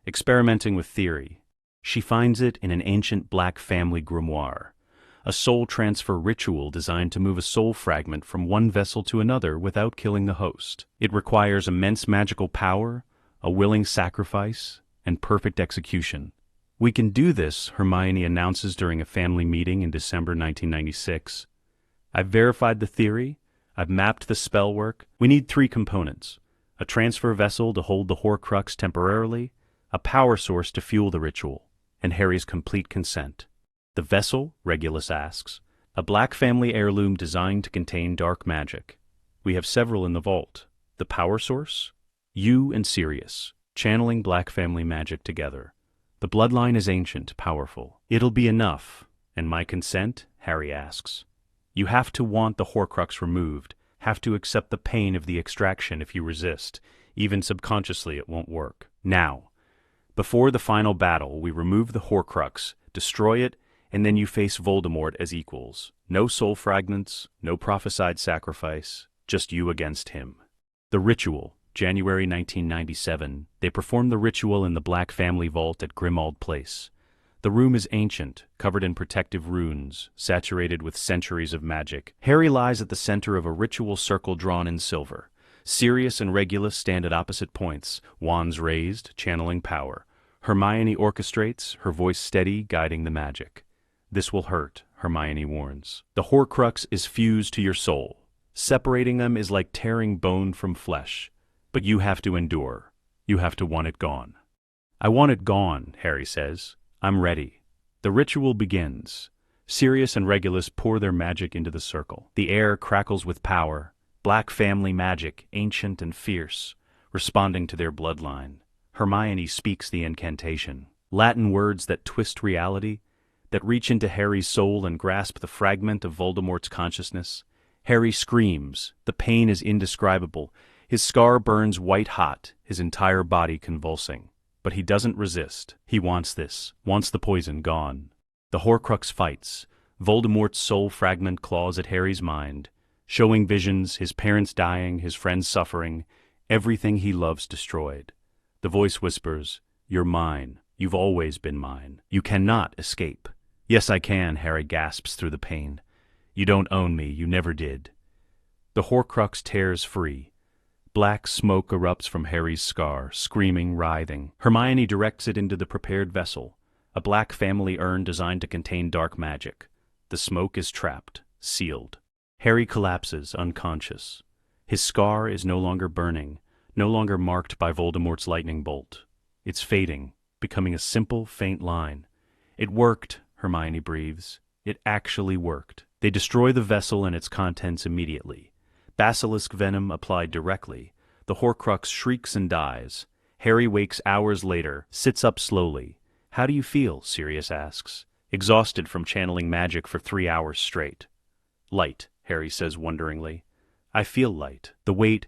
experimenting with theory. She finds it in an ancient Black family grimoire, a soul transfer ritual designed to move a soul fragment from one vessel to another without killing the host. It requires immense magical power, a willing sacrifice, and perfect execution. "We can do this," Hermione announces during a family meeting in December 1996. "I've verified the theory. I've mapped the spell work. We need 3 components. A transfer vessel to hold the Horcrux temporarily, a power source to fuel the ritual, and Harry's complete consent. The vessel, Regulus asks, a Black family heirloom designed to contain dark magic. We have several in the vault. The power source? You and Sirius, channeling Black family magic together. The bloodline is ancient, powerful. It'll be enough. And my consent? Harry asks. You have to want the Horcrux removed, have to accept the pain of the extraction if you resist. Even subconsciously it won't work. Now, before the final battle, we remove the Horcrux, destroy it, and then you face Voldemort as equals. No soul fragments, no prophesied sacrifice, just you against him. The ritual, January 1997. They perform the ritual in the Black family vault at Grimmauld Place. The room is ancient, covered in protective runes, saturated with centuries of magic. Harry lies at the center of a ritual circle drawn in silver. Sirius and Regulus stand at opposite points, wands raised, channeling power. Hermione orchestrates, her voice steady, guiding the magic. This will hurt, Hermione warns. The Horcrux is fused to your soul. Separating them is like tearing bone from flesh. But you have to endure. You have to want it gone. I want it gone, Harry says. I'm ready. The ritual begins. Sirius and Regulus pour their magic into the circle. The air crackles with power. Black family magic, ancient and fierce, responding to their bloodline. Hermione speaks the incantation. Latin words that twist reality, that reach into Harry's soul and grasp the fragment of Voldemort's consciousness. Harry screams. The pain is indescribable. His scar burns white hot, his entire body convulsing. But he doesn't resist. He wants this, wants the poison gone. The Horcrux fights. Voldemort's soul fragment claws at Harry's mind, showing visions, his parents dying, his friends suffering, everything he loves destroyed. The voice whispers, "You're mine. You've always been mine. You cannot escape." "Yes, I can," Harry gasps through the pain. "You don't own me. You never did." The Horcrux tears free. Black smoke erupts from Harry's scar, screaming, writhing. Hermione directs it into the prepared vessel, a Black family urn designed to contain dark magic. The smoke is trapped, sealed. Harry collapses, unconscious. His scar is no longer burning, no longer marked by Voldemort's lightning bolt. It's fading, becoming a simple, faint line. "It worked," Hermione breathes. "It actually worked." They destroy the vessel and its contents immediately. Basilisk venom applied directly. The Horcrux shrieks and dies. Harry wakes hours later, sits up slowly. "How do you feel?" Sirius asks. "Exhausted from channeling magic for 3 hours straight." "Light," Harry says wonderingly. "I feel light. The weight,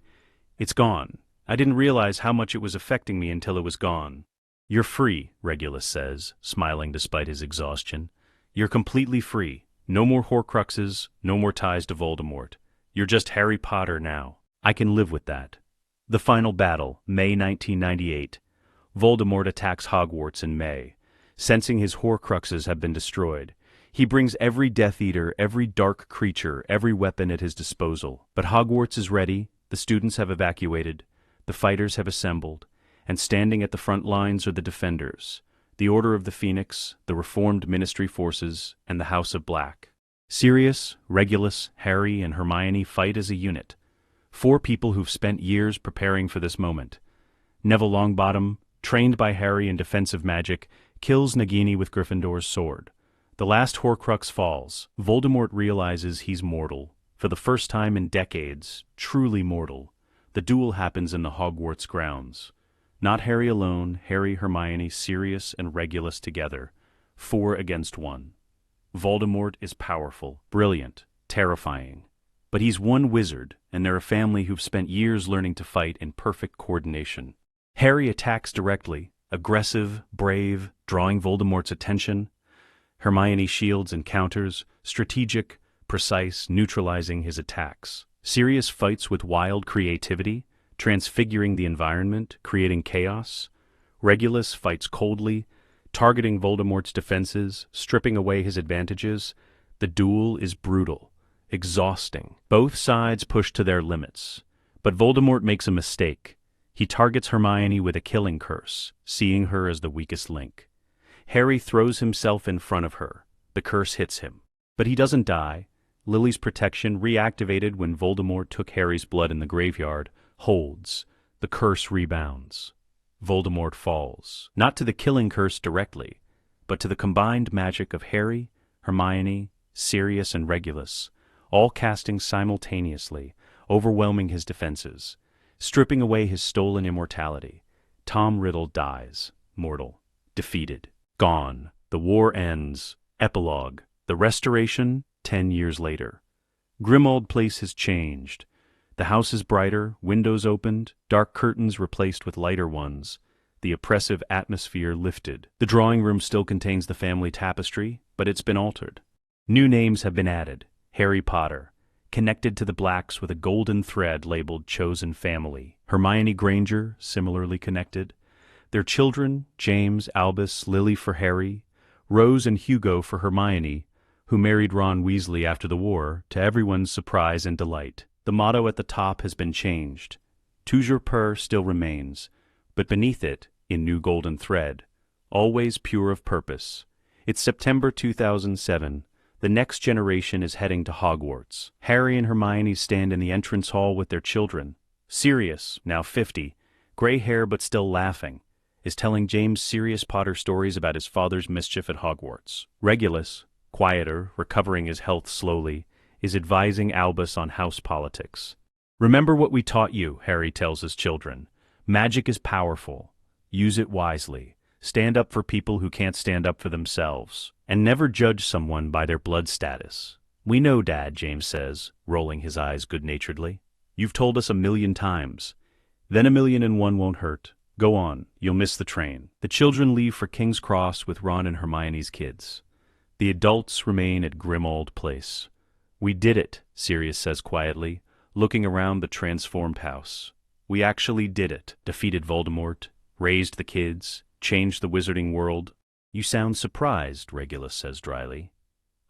it's gone. I didn't realize how much it was affecting me until it was gone." "You're free," Regulus says, smiling despite his exhaustion. "You're completely free. No more Horcruxes, no more ties to Voldemort. You're just Harry Potter now. I can live with that." The final battle, May 1998. Voldemort attacks Hogwarts in May. Sensing his Horcruxes have been destroyed, he brings every Death Eater, every dark creature, every weapon at his disposal. But Hogwarts is ready, the students have evacuated, the fighters have assembled, and standing at the front lines are the defenders, the Order of the Phoenix, the reformed Ministry forces, and the House of Black. Sirius, Regulus, Harry, and Hermione fight as a unit. 4 people who've spent years preparing for this moment. Neville Longbottom, trained by Harry in defensive magic, kills Nagini with Gryffindor's sword. The last Horcrux falls. Voldemort realizes he's mortal. For the first time in decades, truly mortal. The duel happens in the Hogwarts grounds. Not Harry alone, Harry, Hermione, Sirius, and Regulus together. 4 against 1. Voldemort is powerful, brilliant, terrifying. But he's one wizard, and they're a family who've spent years learning to fight in perfect coordination. Harry attacks directly, aggressive, brave, drawing Voldemort's attention. Hermione shields and counters, strategic, precise, neutralizing his attacks. Sirius fights with wild creativity, transfiguring the environment, creating chaos. Regulus fights coldly, targeting Voldemort's defenses, stripping away his advantages. The duel is brutal, exhausting. Both sides push to their limits. But Voldemort makes a mistake. He targets Hermione with a killing curse, seeing her as the weakest link. Harry throws himself in front of her. The curse hits him. But he doesn't die. Lily's protection, reactivated when Voldemort took Harry's blood in the graveyard, holds. The curse rebounds. Voldemort falls, not to the killing curse directly, but to the combined magic of Harry, Hermione, Sirius, and Regulus, all casting simultaneously, overwhelming his defenses, stripping away his stolen immortality. Tom Riddle dies, mortal, defeated, gone. The war ends. Epilogue. The Restoration, 10 years later. Grimmauld Place has changed. The house is brighter, windows opened, dark curtains replaced with lighter ones, the oppressive atmosphere lifted. The drawing room still contains the family tapestry, but it's been altered. New names have been added. Harry Potter, connected to the Blacks with a golden thread labeled Chosen Family. Hermione Granger, similarly connected. Their children, James, Albus, Lily for Harry, Rose and Hugo for Hermione, who married Ron Weasley after the war, to everyone's surprise and delight. The motto at the top has been changed. Toujours pur still remains, but beneath it, in new golden thread, always pure of purpose. It's September 2007. The next generation is heading to Hogwarts. Harry and Hermione stand in the entrance hall with their children. Sirius, now 50, gray hair but still laughing, is telling James Sirius Potter stories about his father's mischief at Hogwarts. Regulus, quieter, recovering his health slowly, is advising Albus on house politics. Remember what we taught you, Harry tells his children. Magic is powerful. Use it wisely. Stand up for people who can't stand up for themselves. And never judge someone by their blood status. We know, Dad, James says, rolling his eyes good-naturedly. You've told us 1,000,000 times. Then 1,000,001 won't hurt. Go on, you'll miss the train. The children leave for King's Cross with Ron and Hermione's kids. The adults remain at Grimmauld Place. We did it, Sirius says quietly, looking around the transformed house. We actually did it. Defeated Voldemort, raised the kids, changed the wizarding world. You sound surprised, Regulus says dryly.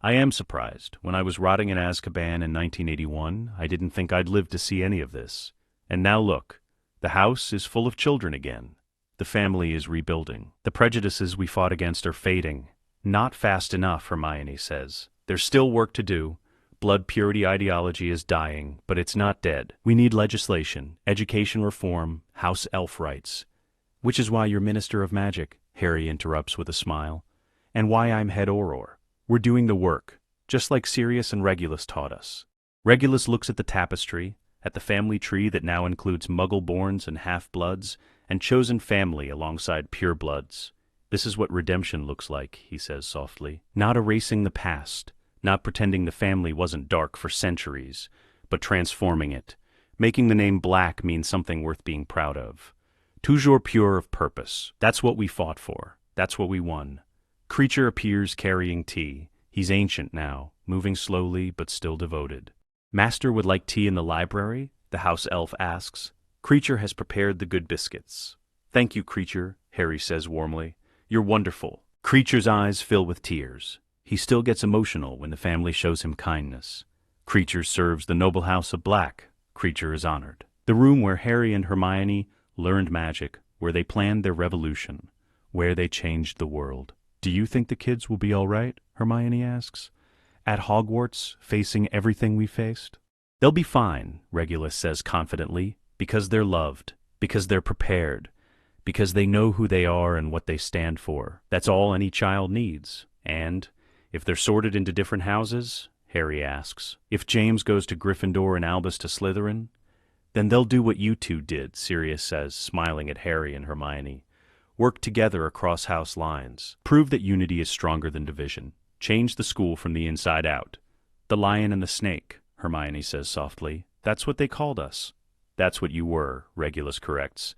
I am surprised. When I was rotting in Azkaban in 1981, I didn't think I'd live to see any of this. And now look, the house is full of children again. The family is rebuilding. The prejudices we fought against are fading. Not fast enough, Hermione says. There's still work to do. Blood purity ideology is dying, but it's not dead. We need legislation, education reform, house elf rights. Which is why you're Minister of Magic, Harry interrupts with a smile. And why I'm head Auror. We're doing the work, just like Sirius and Regulus taught us. Regulus looks at the tapestry, at the family tree that now includes Muggle-borns and half-bloods, and chosen family alongside pure-bloods. This is what redemption looks like, he says softly. Not erasing the past, not pretending the family wasn't dark for centuries, but transforming it, making the name Black mean something worth being proud of. Toujours pure of purpose. That's what we fought for. That's what we won. Creature appears carrying tea. He's ancient now, moving slowly but still devoted. Master would like tea in the library? The house elf asks. Creature has prepared the good biscuits. Thank you, Creature, Harry says warmly. You're wonderful. Creature's eyes fill with tears. He still gets emotional when the family shows him kindness. Creature serves the noble house of Black. Creature is honored. The room where Harry and Hermione learned magic, where they planned their revolution, where they changed the world. Do you think the kids will be all right? Hermione asks. At Hogwarts, facing everything we faced? They'll be fine, Regulus says confidently, because they're loved, because they're prepared, because they know who they are and what they stand for. That's all any child needs. And if they're sorted into different houses, Harry asks, if James goes to Gryffindor and Albus to Slytherin, then they'll do what you two did, Sirius says, smiling at Harry and Hermione. Work together across house lines. Prove that unity is stronger than division. Change the school from the inside out. The lion and the snake, Hermione says softly. That's what they called us. That's what you were, Regulus corrects.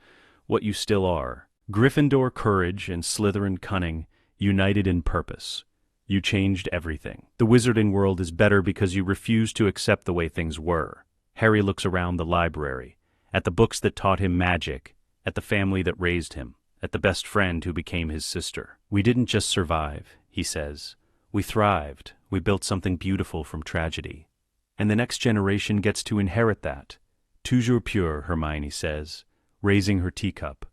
What you still are. Gryffindor courage and Slytherin cunning, united in purpose. You changed everything. The wizarding world is better because you refused to accept the way things were. Harry looks around the library, at the books that taught him magic, at the family that raised him, at the best friend who became his sister. We didn't just survive, he says. We thrived. We built something beautiful from tragedy. And the next generation gets to inherit that. Toujours pure, Hermione says, raising her teacup.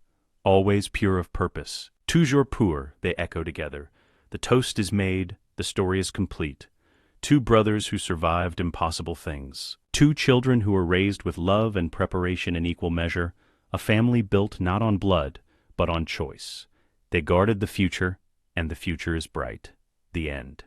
Always pure of purpose. Toujours pur, they echo together. The toast is made, the story is complete. Two brothers who survived impossible things. Two children who were raised with love and preparation in equal measure. A family built not on blood, but on choice. They guarded the future, and the future is bright. The end.